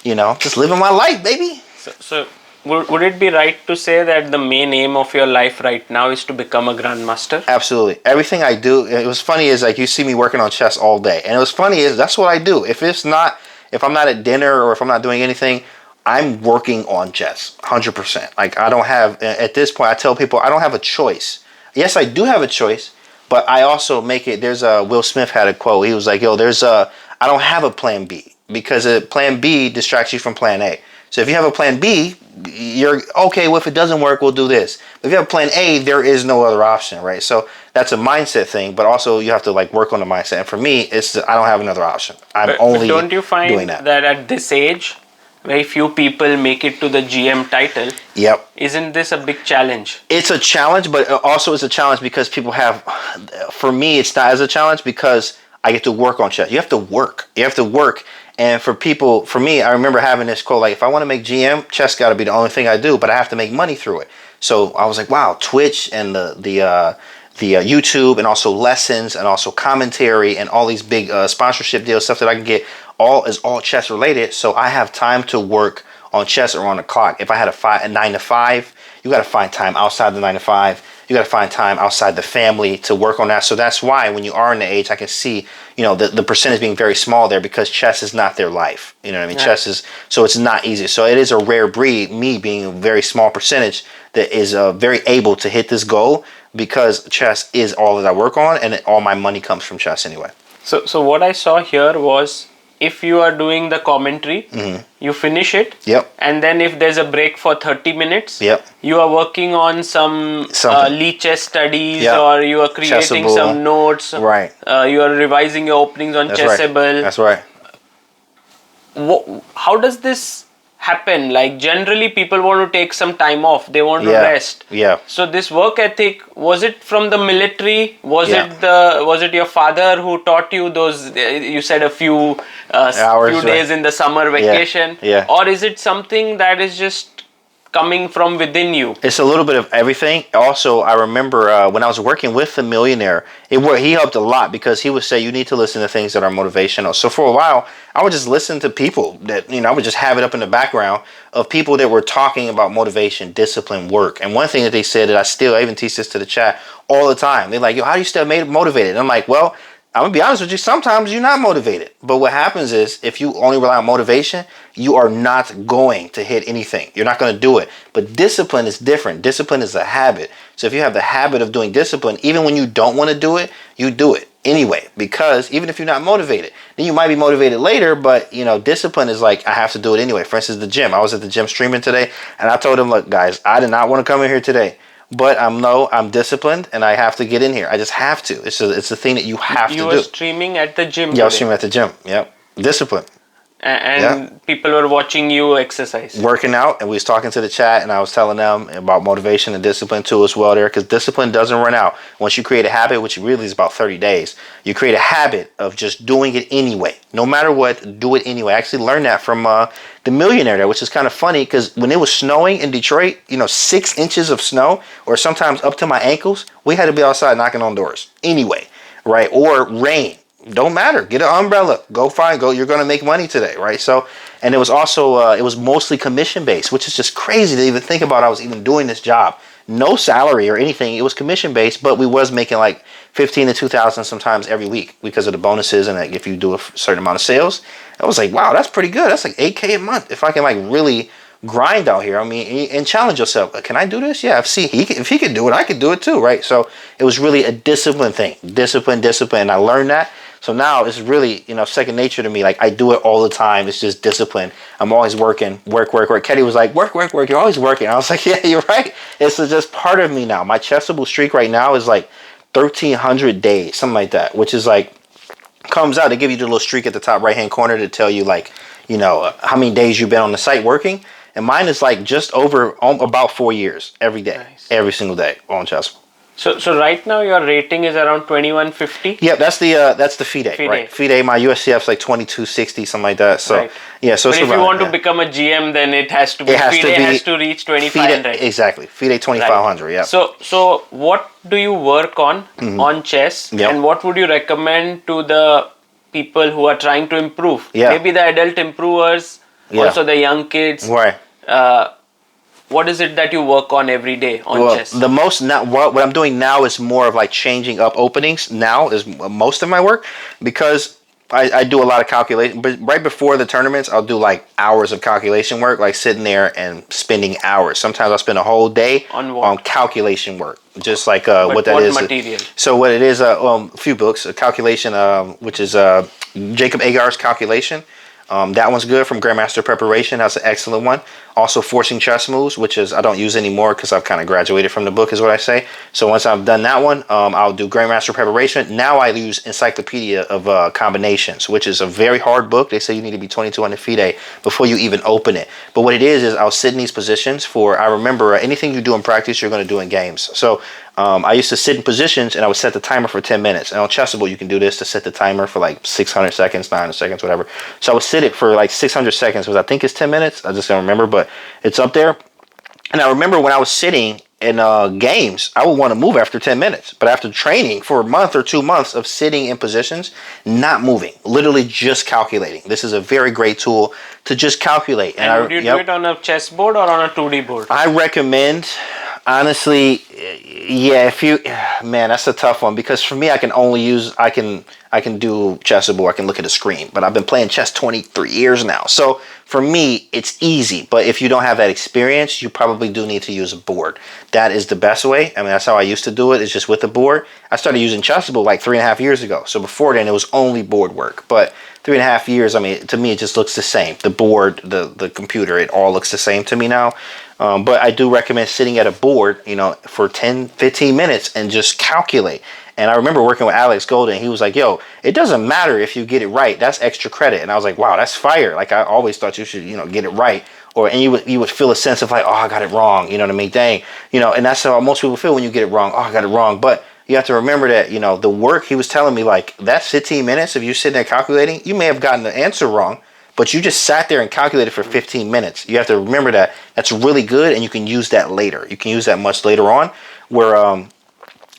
just living my life, baby. So would it be right to say that the main aim of your life right now is to become a grandmaster? Absolutely. Everything I do. It was funny is like you see me working on chess all day, and it was funny is that's what I do. If I'm not at dinner or if I'm not doing anything, I'm working on chess 100%. Like I don't have at this point. I tell people I don't have a choice. Yes, I do have a choice. But I also make it, Will Smith had a quote. He was like, yo, I don't have a plan B, because a plan B distracts you from plan A. So if you have a plan B, you're okay, well, if it doesn't work, we'll do this. But if you have plan A, there is no other option, right? So that's a mindset thing, but also you have to like work on the mindset. And for me, I don't have another option. I'm only doing that. Don't you find that at this age, very few people make it to the GM title? Yep. Isn't this a big challenge? It's a challenge, but also it's a challenge because people have, for me, it's not as a challenge because I get to work on chess. You have to work. And for me, I remember having this quote, like, if I want to make GM, chess got to be the only thing I do, but I have to make money through it. So I was like, wow, Twitch and the YouTube, and also lessons, and also commentary, and all these big sponsorship deals, stuff that I can get, all chess related. So I have time to work on chess or on the clock. If I had a 9 to 5, you got to find time outside the 9 to 5. You got to find time outside the family to work on that. So that's why when you are in the age, I can see, the percentage being very small there, because chess is not their life. You know what I mean? Yeah. Chess is, so it's not easy. So it is a rare breed, me being a very small percentage that is very able to hit this goal, because chess is all that I work on, and all my money comes from chess anyway. So what I saw here was if you are doing the commentary, you finish it. Yep. And then if there's a break for 30 minutes, Yep. you are working on some Lee chess studies, Yep. or you are creating Chessable. some notes. Right. You are revising your openings on That's Chessable. right. That's right. How does this happen? Like, generally people want to take some time off, they want to rest. Yeah. So this work ethic, was it from the military? Was it your father who taught you those, you said a few hours, few days in the summer vacation? Yeah. Or is it something that is just coming from within you? It's a little bit of everything. Also, I remember when I was working with the millionaire, he helped a lot because he would say you need to listen to things that are motivational. So for a while, I would just listen to people that, I would just have it up in the background of people that were talking about motivation, discipline, work. And one thing that they said that I even teach this to the chat all the time. They're like, yo, how do you stay motivated? And I'm like, well, I'm going to be honest with you, sometimes you're not motivated. But what happens is if you only rely on motivation, you are not going to hit anything. You're not going to do it. But discipline is different. Discipline is a habit. So if you have the habit of doing discipline, even when you don't want to do it, you do it anyway. Because even if you're not motivated, then you might be motivated later. But, discipline is like, I have to do it anyway. For instance, the gym. I was at the gym streaming today, and I told them, look, guys, I did not want to come in here today. But I'm disciplined and I have to get in here. I just have to. It's a thing that you have to do. You were streaming at the gym. Yeah, I was streaming at the gym. Yep. Discipline. And people were watching you exercise. Working out, and we was talking to the chat, and I was telling them about motivation and discipline too as well there, because discipline doesn't run out. Once you create a habit, which really is about 30 days, you create a habit of just doing it anyway. No matter what, do it anyway. I actually learned that from the millionaire there, which is kind of funny because when it was snowing in Detroit, 6 inches of snow, or sometimes up to my ankles, we had to be outside knocking on doors anyway, right? Or rain. Don't matter. Get an umbrella. Go. You're going to make money today, right? So, and it was also, it was mostly commission based, which is just crazy to even think about. I was even doing this job. No salary or anything. It was commission based, but we was making like 15 to 2,000 sometimes every week because of the bonuses. And like if you do a certain amount of sales, I was like, wow, that's pretty good. That's like 8K a month. If I can like really grind out here, and challenge yourself. Can I do this? Yeah. If he could do it, I could do it too, right? So it was really a discipline thing. Discipline. And I learned that. So now it's really, second nature to me. Like I do it all the time. It's just discipline. I'm always working, work. Ketty was like, work. You're always working. I was like, yeah, you're right. It's just part of me now. My Chessable streak right now is like 1,300 days, something like that, which is like, comes out. They give you the little streak at the top right-hand corner to tell you like, how many days you've been on the site working. And mine is like just over about 4 years every day, every single day on Chessable. So right now your rating is around 2150. Yeah, that's the FIDE, right? FIDE, my USCF's like 2260, something like that. So yeah, so but if you want to become a GM, then it has to be FIDE has to reach 2500. Exactly, FIDE 2500. Yeah. So what do you work on chess, and what would you recommend to the people who are trying to improve? Maybe the adult improvers, also the young kids. Right. What is it that you work on every day on chess? The most now, what I'm doing now is more of like changing up openings. Now is most of my work because I do a lot of calculation. But right before the tournaments, I'll do like hours of calculation work, like sitting there and spending hours. Sometimes I'll spend a whole day on calculation work, just like what that is. Material? So what it is, a few books, a calculation, which is Jacob Agar's calculation. That one's good from Grandmaster Preparation. That's an excellent one. Also, Forcing Chess Moves, which is I don't use anymore because I've kind of graduated from the book, is what I say. So once I've done that one, I'll do Grandmaster Preparation. Now I use Encyclopedia of Combinations, which is a very hard book. They say you need to be 2200 FIDE before you even open it. But what it is I'll sit in these positions for, I remember anything you do in practice, you're going to do in games. So I used to sit in positions and I would set the timer for 10 minutes. And on Chessable, you can do this to set the timer for like 600 seconds, 900 seconds, whatever. So I would sit it for like 600 seconds, because I think it's 10 minutes. I just don't remember, but it's up there. And I remember when I was sitting in games, I would want to move after 10 minutes. But after training for a month or 2 months of sitting in positions, not moving, literally just calculating. This is a very great tool to just calculate. And would you do it on a chessboard or on a 2D board? I recommend Honestly, yeah. If you, man, that's a tough one because for me, I can only use I can do chessable. I can look at the screen, but I've been playing chess 23 years now. So for me, it's easy. But if you don't have that experience, you probably do need to use a board. That is the best way. I mean, that's how I used to do it. Is just with a board. I started using chessable like 3.5 years ago. So before then, it was only board work. But 3.5 years, I mean, to me, it just looks the same. The board, the computer, it all looks the same to me now. But I do recommend sitting at a board, for 10, 15 minutes and just calculate. And I remember working with Alex Golden. He was like, yo, it doesn't matter if you get it right. That's extra credit. And I was like, wow, that's fire. Like, I always thought you should, get it right. And you would feel a sense of like, oh, I got it wrong. You know what I mean? Dang. And that's how most people feel when you get it wrong. Oh, I got it wrong. But you have to remember that, the work he was telling me, like, that's 15 minutes. If you're sitting there calculating, you may have gotten the answer wrong, but you just sat there and calculated for 15 minutes. You have to remember that that's really good, and you can use that later. You can use that much later on where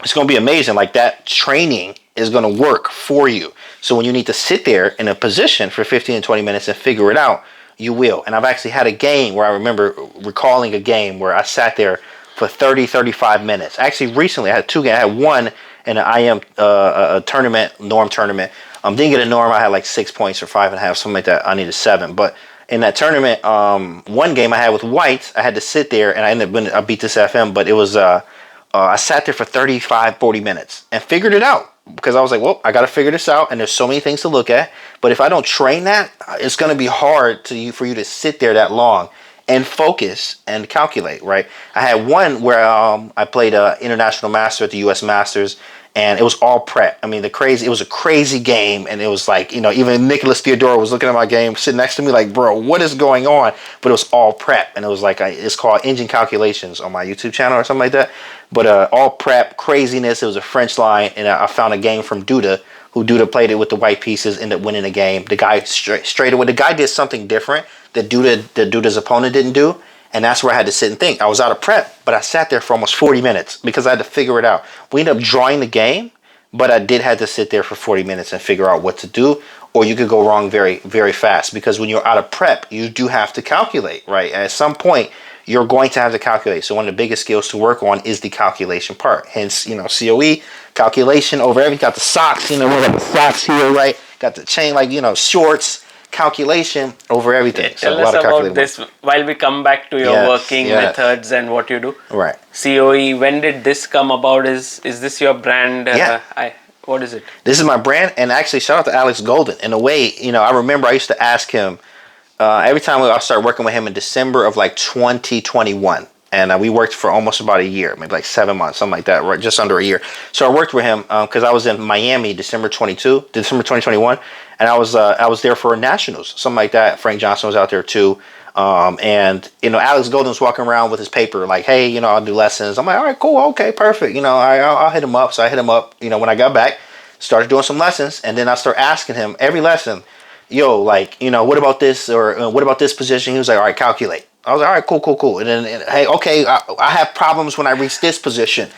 it's going to be amazing. Like, that training is going to work for you. So when you need to sit there in a position for 15 and 20 minutes and figure it out, you will. And I've actually had a game where I remember recalling a game where I sat there for 30, 35 minutes. Actually, recently I had two games. I had one in an IM a tournament, norm tournament. Didn't get a norm. I had like 6 points or 5.5, something like that. I needed 7. But in that tournament, one game I had with whites, I had to sit there, and I beat this FM, but it was I sat there for 35, 40 minutes and figured it out because I was like, well, I got to figure this out, and there's so many things to look at. But if I don't train that, it's going to be hard for you to sit there that long and focus and calculate, right? I had one where I played international master at the U.S. Masters, and it was all prep. I mean, it was a crazy game, and it was like, even Nicholas Theodore was looking at my game, sitting next to me like, bro, what is going on? But it was all prep, and it was like, it's called Engine Calculations on my YouTube channel or something like that. But all prep, craziness. It was a French line, and I found a game from Duda, who Duda played it with the white pieces, ended up winning the game. The guy straight away, the guy did something different that Duda's opponent didn't do. And that's where I had to sit and think. I was out of prep, but I sat there for almost 40 minutes because I had to figure it out. We ended up drawing the game, but I did have to sit there for 40 minutes and figure out what to do, or you could go wrong very, very fast because when you're out of prep, you do have to calculate, right? And at some point, you're going to have to calculate. So one of the biggest skills to work on is the calculation part. Hence, COE, calculation over everything. Got the socks, we got the socks here, right? Got the chain, shorts. Calculation over everything. So tell us about this while we come back to your working methods and what you do. Right. COE, when did this come about? Is this your brand? What is it? This is my brand, and actually shout out to Alex Golden. In a way, I remember I used to ask him every time I started working with him in December of 2021. And we worked for almost about a year, maybe 7 months, something like that, right? Just under a year. So I worked with him because I was in Miami, December 2021, and I was there for Nationals, something like that. Frank Johnson was out there too, and Alex Golden was walking around with his paper, like, hey, I'll do lessons. I'm like, all right, cool, okay, perfect. I'll hit him up. So I hit him up. When I got back, started doing some lessons, and then I start asking him every lesson, what about this or what about this position? He was like, all right, calculate. I was like, all right, cool. And then, hey, okay, I have problems when I reach this position.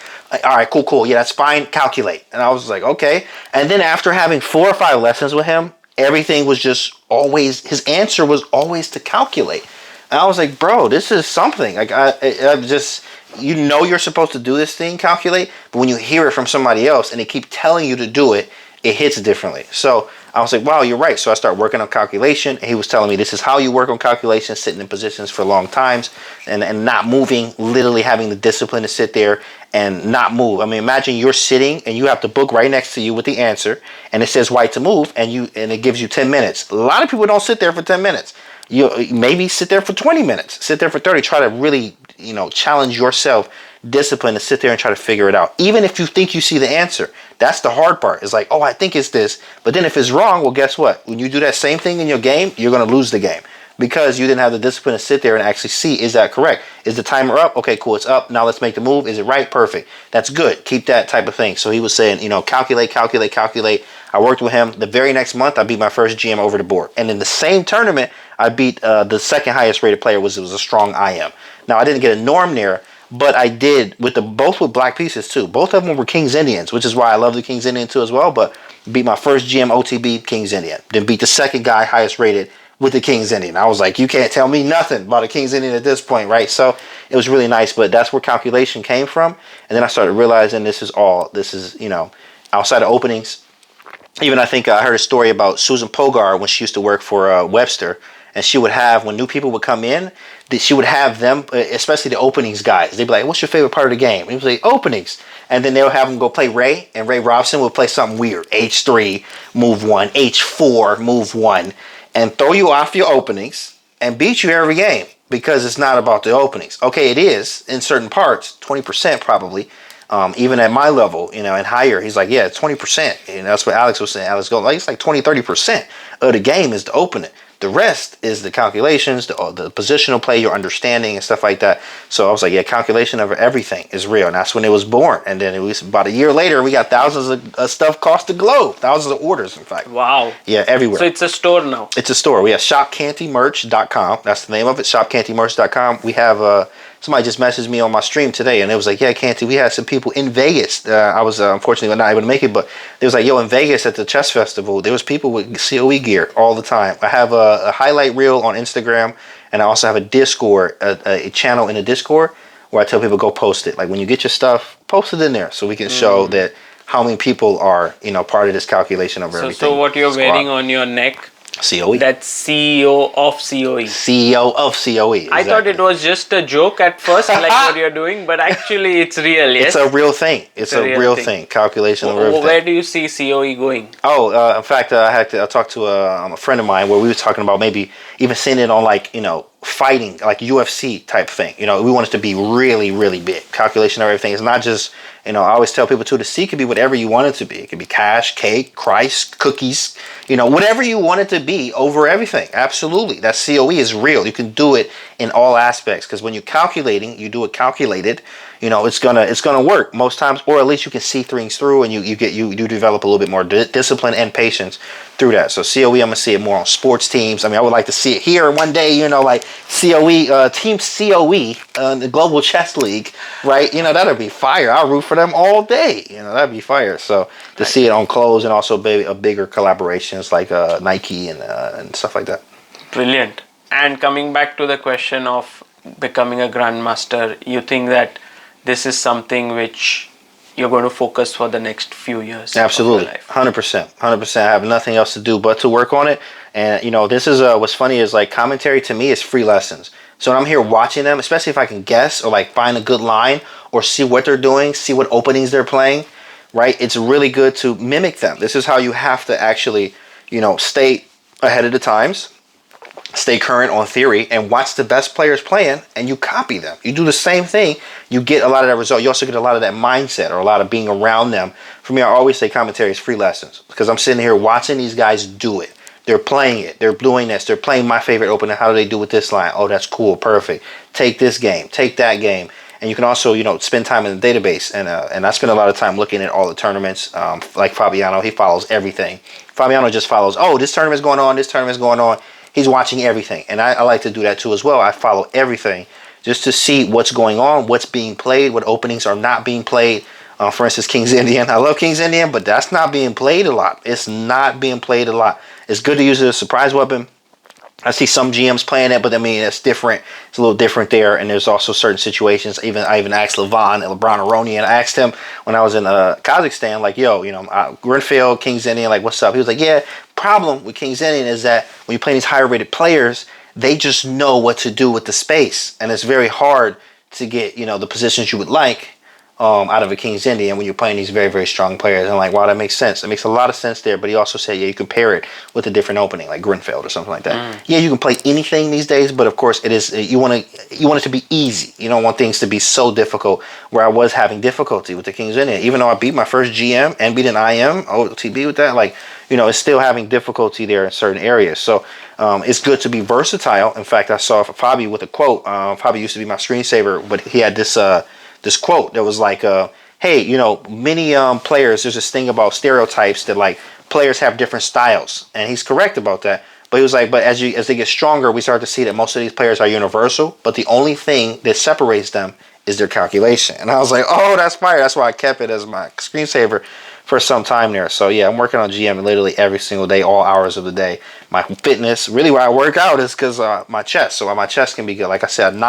All right, cool. Yeah, that's fine. Calculate. And I was like, okay. And then after having 4 or 5 lessons with him, everything was just always, his answer was always to calculate. And I was like, bro, this is something. Like, I just, you're supposed to do this thing, calculate. But when you hear it from somebody else and they keep telling you to do it, it hits differently. So I was like, wow, you're right. So I started working on calculation. And he was telling me this is how you work on calculation, sitting in positions for long times and not moving, literally having the discipline to sit there and not move. I mean, imagine you're sitting and you have the book right next to you with the answer, and it says white to move, and it gives you 10 minutes. A lot of people don't sit there for 10 minutes. You maybe sit there for 20 minutes, sit there for 30, try to really, challenge yourself, discipline to sit there and try to figure it out. Even if you think you see the answer, that's the hard part. It's like, oh, I think it's this. But then if it's wrong, well, guess what? When you do that same thing in your game, you're going to lose the game because you didn't have the discipline to sit there and actually see, is that correct? Is the timer up? Okay, cool. It's up. Now let's make the move. Is it right? Perfect. That's good. Keep that type of thing. So he was saying, calculate. I worked with him. The very next month, I beat my first GM over the board. And in the same tournament, I beat the second highest rated player. It was a strong IM. Now, I didn't get a norm there, but I did both with black pieces too. Both of them were King's Indians, which is why I love the King's Indian too as well. But beat my first GM OTB King's Indian. Then beat the second guy highest rated with the King's Indian. I was like, you can't tell me nothing about a King's Indian at this point, right? So it was really nice, but that's where calculation came from. And then I started realizing this is, you know, outside of openings. Even I think I heard a story about Susan Pogar when she used to work for Webster, and she would have, when new people would come in, she would have them, especially the openings guys, they'd be like, what's your favorite part of the game? And he would say, openings. And then they'll have them go play Ray, and Ray Robson will play something weird. H3, move 1, H4, move 1, and throw you off your openings and beat you every game because it's not about the openings. Okay, it is in certain parts, 20% probably. Even at my level, you know, and higher, he's like, yeah, 20%. And that's what Alex was saying. Alex goes, like, it's like 20, 30% of the game is to open it. The rest is the calculations, the positional play, your understanding and stuff like that. So I was like, yeah, calculation of everything is real. And that's when it was born. And then it was about a year later, we got thousands of stuff across the globe. Thousands of orders, in fact. Wow. Yeah, everywhere. So it's a store now. It's a store. We have shopcantymerch.com. That's the name of it, shopcantymerch.com. We have somebody just messaged me on my stream today, and it was like, yeah, Canty, we had some people in Vegas. I was unfortunately not able to make it, but they was like, yo, in Vegas at the chess festival, there was people with COE gear all the time. I have a highlight reel on Instagram, and I also have a Discord, a channel in the Discord where I tell people go post it. Like when you get your stuff, post it in there so we can show that how many people are, you know, part of this calculation of everything. So what you're wearing on your neck, COE. that's CEO of COE. CEO of COE. Exactly. I thought it was just a joke at first, like what you're doing, but actually it's real, yes? It's a real thing. It's a real thing. Calculation of everything. Where do you see COE going? Oh, in fact, I talked to a friend of mine where we were talking about maybe even seeing it on, like, you know, fighting, like UFC type thing. You know, we want it to be really, really big. Calculation of everything. It's not just, you know, I always tell people too, the C could be whatever you want it to be. It could be cash, cake, Christ, cookies, you know, whatever you want it to be over everything. Absolutely. That COE is real. You can do it in all aspects, because when you're calculating, you do it calculated, you know, it's gonna work most times, or at least you can see things through, and you develop a little bit more discipline and patience through that. So COE, I'm gonna see it more on sports teams. I mean, I would like to see it here one day, you know, like COE, Team COE, the Global Chess League, right? You know, that'd be fire. I'll root for them all day. You know, that'd be fire. So to see it on clothes, and also a bigger collaborations like Nike and stuff like that. Brilliant. And coming back to the question of becoming a grandmaster, you think that this is something which you're going to focus for the next few years? Absolutely, 100%. I have nothing else to do but to work on it. And you know, this is what's funny is, like, commentary to me is free lessons. So when I'm here watching them, especially if I can guess or like find a good line or see what they're doing, see what openings they're playing, right? It's really good to mimic them. This is how you have to actually, you know, stay ahead of the times, stay current on theory, and watch the best players playing, and you copy them. You do the same thing, you get a lot of that result. You also get a lot of that mindset, or a lot of being around them. For me, I always say commentary is free lessons, because I'm sitting here watching these guys do it. They're playing it. They're doing this. They're playing my favorite opening. How do they do with this line? Oh, that's cool. Perfect. Take this game. Take that game. And you can also, you know, spend time in the database. And I spend a lot of time looking at all the tournaments. Like Fabiano, he follows everything. Fabiano just follows, oh, this tournament's going on. This tournament's going on. He's watching everything. And I like to do that too as well. I follow everything just to see what's going on, what's being played, what openings are not being played. For instance, King's Indian. I love King's Indian, but that's not being played a lot. It's not being played a lot. It's good to use it as a surprise weapon. I see some GMs playing it, but I mean, it's different. It's a little different there. And there's also certain situations. I even asked LeBron Aronian. I asked him when I was in Kazakhstan, like, yo, you know, Grenfell, King's Indian, like, what's up? He was like, yeah, problem with King's Indian is that when you play these higher rated players, they just know what to do with the space. And it's very hard to get, you know, the positions you would like out of a King's Indian when you're playing these very, very strong players. And I'm like, wow, that makes sense. It makes a lot of sense there. But he also said, yeah, you compare it with a different opening, like Grenfell or something like that. Yeah, you can play anything these days, but of course it is, you want it to be easy. You don't want things to be so difficult, where I was having difficulty with the King's Indian. Even though I beat my first GM and beat an IM, OTB with that, like, you know, it's still having difficulty there in certain areas. So it's good to be versatile. In fact, I saw Fabi with a quote. Fabi used to be my screensaver, but he had this quote that was like, hey, you know, many players, there's this thing about stereotypes that, like, players have different styles. And he's correct about that. But he was like, but as they get stronger, we start to see that most of these players are universal. But the only thing that separates them is their calculation. And I was like, oh, that's fire. That's why I kept it as my screensaver. for some time there. So yeah, I'm working on GM literally every single day, all hours of the day. My fitness, really where I work out is because my chest. So my chest can be good. Like I said,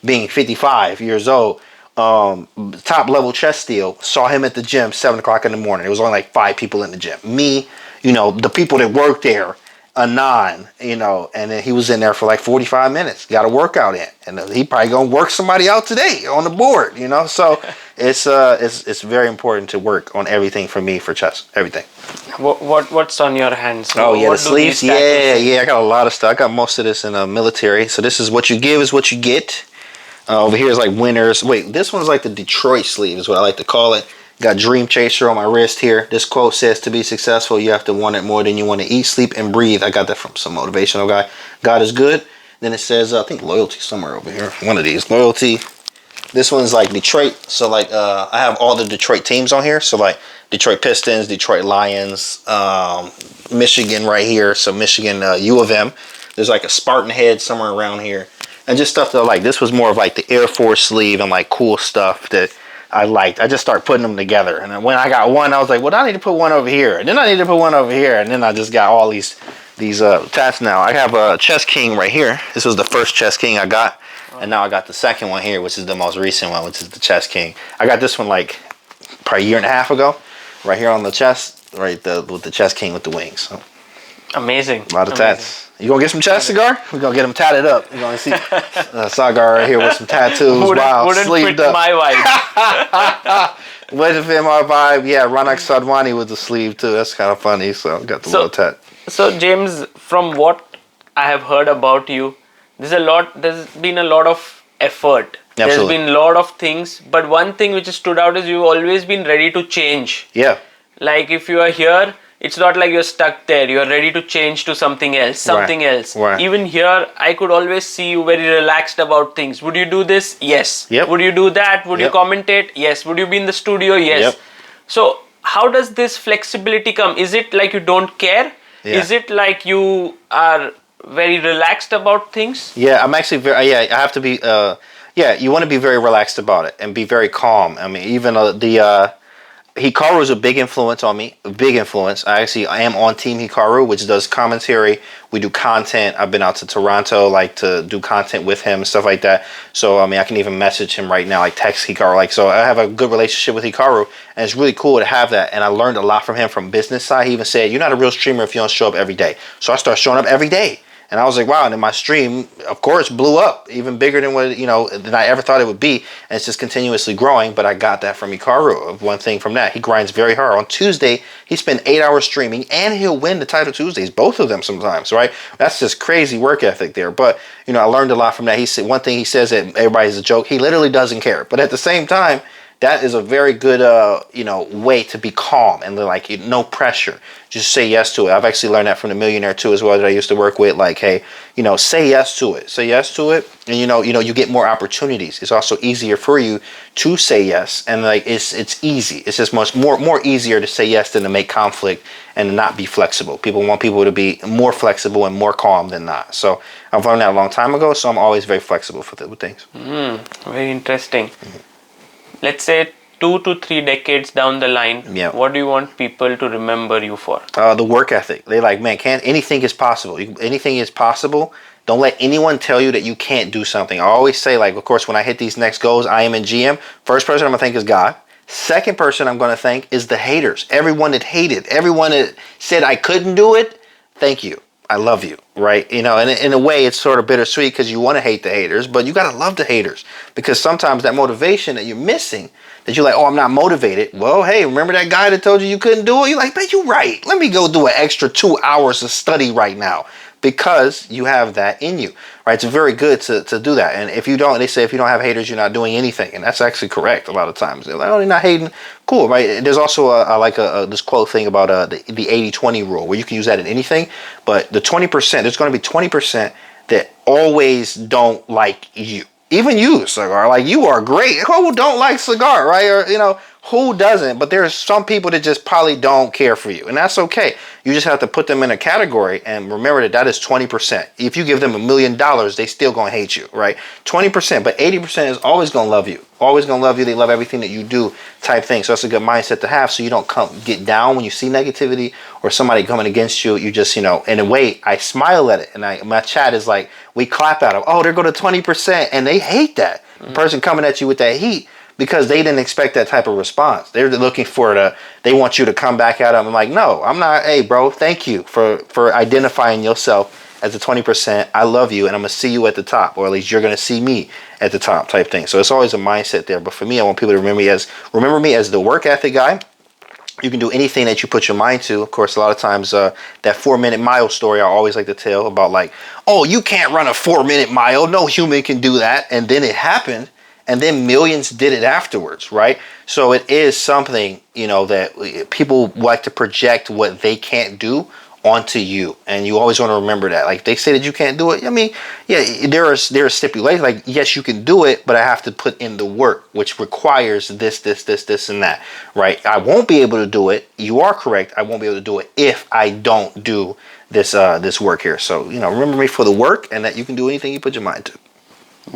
being 55 years old, top level chest steel, saw him at the gym 7 o'clock in the morning. There was only like 5 people in the gym. Me, the people that work there, Anon, and then he was in there for like 45 minutes, got a workout in, and he probably gonna work somebody out today on the board, so it's very important to work on everything for me for chess, everything. What's on your hands? Oh yeah, the sleeves. Yeah, I got a lot of stuff. I got most of this in the military. So this is what you give is what you get. Over here is like winners. Wait, this one's like the Detroit sleeve is what I like to call it. Got Dream Chaser on my wrist here. This quote says, to be successful, you have to want it more than you want to eat, sleep, and breathe. I got that from some motivational guy. God is good. Then it says, I think loyalty somewhere over here. One of these. Loyalty. This one's like Detroit. So like I have all the Detroit teams on here. So like Detroit Pistons, Detroit Lions, Michigan right here. So Michigan U of M. There's like a Spartan head somewhere around here. And just stuff that like, this was more of like the Air Force sleeve and like cool stuff that I liked. I just started putting them together. And then when I got one, I was like, well, I need to put one over here. And then I need to put one over here. And then I just got all these tats now. I have a Chess King right here. This was the first Chess King I got. And now I got the second one here, which is the most recent one, which is the Chess King. I got this one like probably a year and a half ago. Right here on the chest. With the Chess King with the wings. So. Amazing. A lot of tats. You gonna get some chest cigar? We're gonna get them tatted up. You're gonna see Sagar right here with some tattoos. Wouldn't sleeved fit up. my vibe. Wouldn't fit my vibe. Yeah, Ranak Sadwani with the sleeve too. That's kind of funny. So got the little tat. So James, from what I have heard about you, there's been a lot of effort. Absolutely. There's been a lot of things, but one thing which has stood out is you've always been ready to change. Yeah. Like if you are here, it's not like you're stuck there. You're ready to change to something else. Right. Even here, I could always see you very relaxed about things. Would you do this? Yes. Yep. Would you do that? Would you commentate? Yes. Would you be in the studio? Yes. Yep. So how does this flexibility come? Is it like you don't care? Yeah. Is it like you are very relaxed about things? Yeah, I'm actually very. I have to be. You want to be very relaxed about it and be very calm. I mean, even Hikaru is a big influence on me. A big influence. I am on Team Hikaru, which does commentary. We do content. I've been out to Toronto, like to do content with him and stuff like that. So I mean, I can even message him right now, like text Hikaru. So I have a good relationship with Hikaru, and it's really cool to have that. And I learned a lot from him from business side. He even said, "You're not a real streamer if you don't show up every day." So I started showing up every day. And I was like, wow. And then my stream, of course, blew up even bigger than than I ever thought it would be. And it's just continuously growing. But I got that from Hikaru. One thing from that, he grinds very hard. On Tuesday, he spent 8 hours streaming, and he'll win the title Tuesdays, both of them sometimes, right? That's just crazy work ethic there. But I learned a lot from that. He said one thing he says that everybody's a joke. He literally doesn't care. But at the same time, that is a very good, way to be calm and like no pressure. Just say yes to it. I've actually learned that from the millionaire too, as well, that I used to work with. Like, hey, say yes to it. Say yes to it, and you get more opportunities. It's also easier for you to say yes, and like it's easy. It's just much more easier to say yes than to make conflict and to not be flexible. People want people to be more flexible and more calm than not. So I've learned that a long time ago. So I'm always very flexible with things. Very interesting. Let's say 2 to 3 decades down the line, what do you want people to remember you for? The work ethic. They like, man, anything is possible. Anything is possible. Don't let anyone tell you that you can't do something. I always say, like, of course, when I hit these next goals, I am in GM. First person I'm going to thank is God. Second person I'm going to thank is the haters. Everyone that hated, everyone that said I couldn't do it, thank you. I love you, right? And in a way, it's sort of bittersweet because you want to hate the haters, but you got to love the haters because sometimes that motivation that you're missing, that you're like, oh, I'm not motivated. Well, hey, remember that guy that told you couldn't do it? You're like, man, you're right. Let me go do an extra 2 hours of study right now because you have that in you, right? It's very good to do that. And if you don't, they say if you don't have haters, you're not doing anything. And that's actually correct a lot of times. They're like, oh, they're not hating. Cool, right? There's also this quote thing about the 80-20 rule where you can use that in anything. But the 20%, there's going to be 20% that always don't like you. Even you, Cigar, like you are great. Who don't like Cigar, right? Or Who doesn't? But there's some people that just probably don't care for you, and that's okay. You just have to put them in a category and remember that is 20%. If you give them $1 million, they still gonna hate you, right? 20%, but 80% is always gonna love you. Always gonna love you. They love everything that you do, type thing. So that's a good mindset to have. So you don't get down when you see negativity or somebody coming against you. You just, in a way, I smile at it, and my chat is like, we clap at them. Oh, they're going to 20%, and they hate that. The person coming at you with that heat, because they didn't expect that type of response. They're looking for they want you to come back at them. I'm like, no, I'm not. Hey, bro, thank you for identifying yourself as the 20%. I love you, and I'm going to see you at the top, or at least you're going to see me at the top, type thing. So it's always a mindset there. But for me, I want people to remember me as the work ethic guy. You can do anything that you put your mind to. Of course, a lot of times that 4-minute mile story I always like to tell about, like, oh, you can't run a 4-minute mile. No human can do that. And then it happened. And then millions did it afterwards, right? So it is something, that people like to project what they can't do onto you. And you always want to remember that. Like, they say that you can't do it. I mean, yeah, there are stipulations. Like, yes, you can do it, but I have to put in the work, which requires this, and that, right? I won't be able to do it. You are correct. I won't be able to do it if I don't do this work here. So, remember me for the work, and that you can do anything you put your mind to.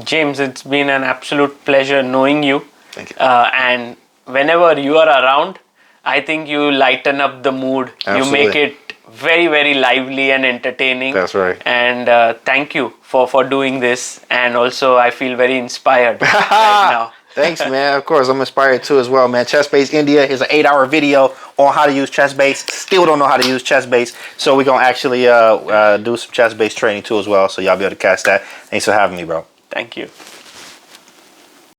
James, it's been an absolute pleasure knowing you. Thank you. And whenever you are around, I think you lighten up the mood. Absolutely. You make it very, very lively and entertaining. That's right. And thank you for doing this. And also, I feel very inspired right now. Thanks, man. Of course, I'm inspired too as well, man. ChessBase India is an 8-hour video on how to use ChessBase. Still don't know how to use ChessBase, so we're going to actually do some ChessBase training too as well, so y'all be able to catch that. Thanks for having me, bro. Thank you.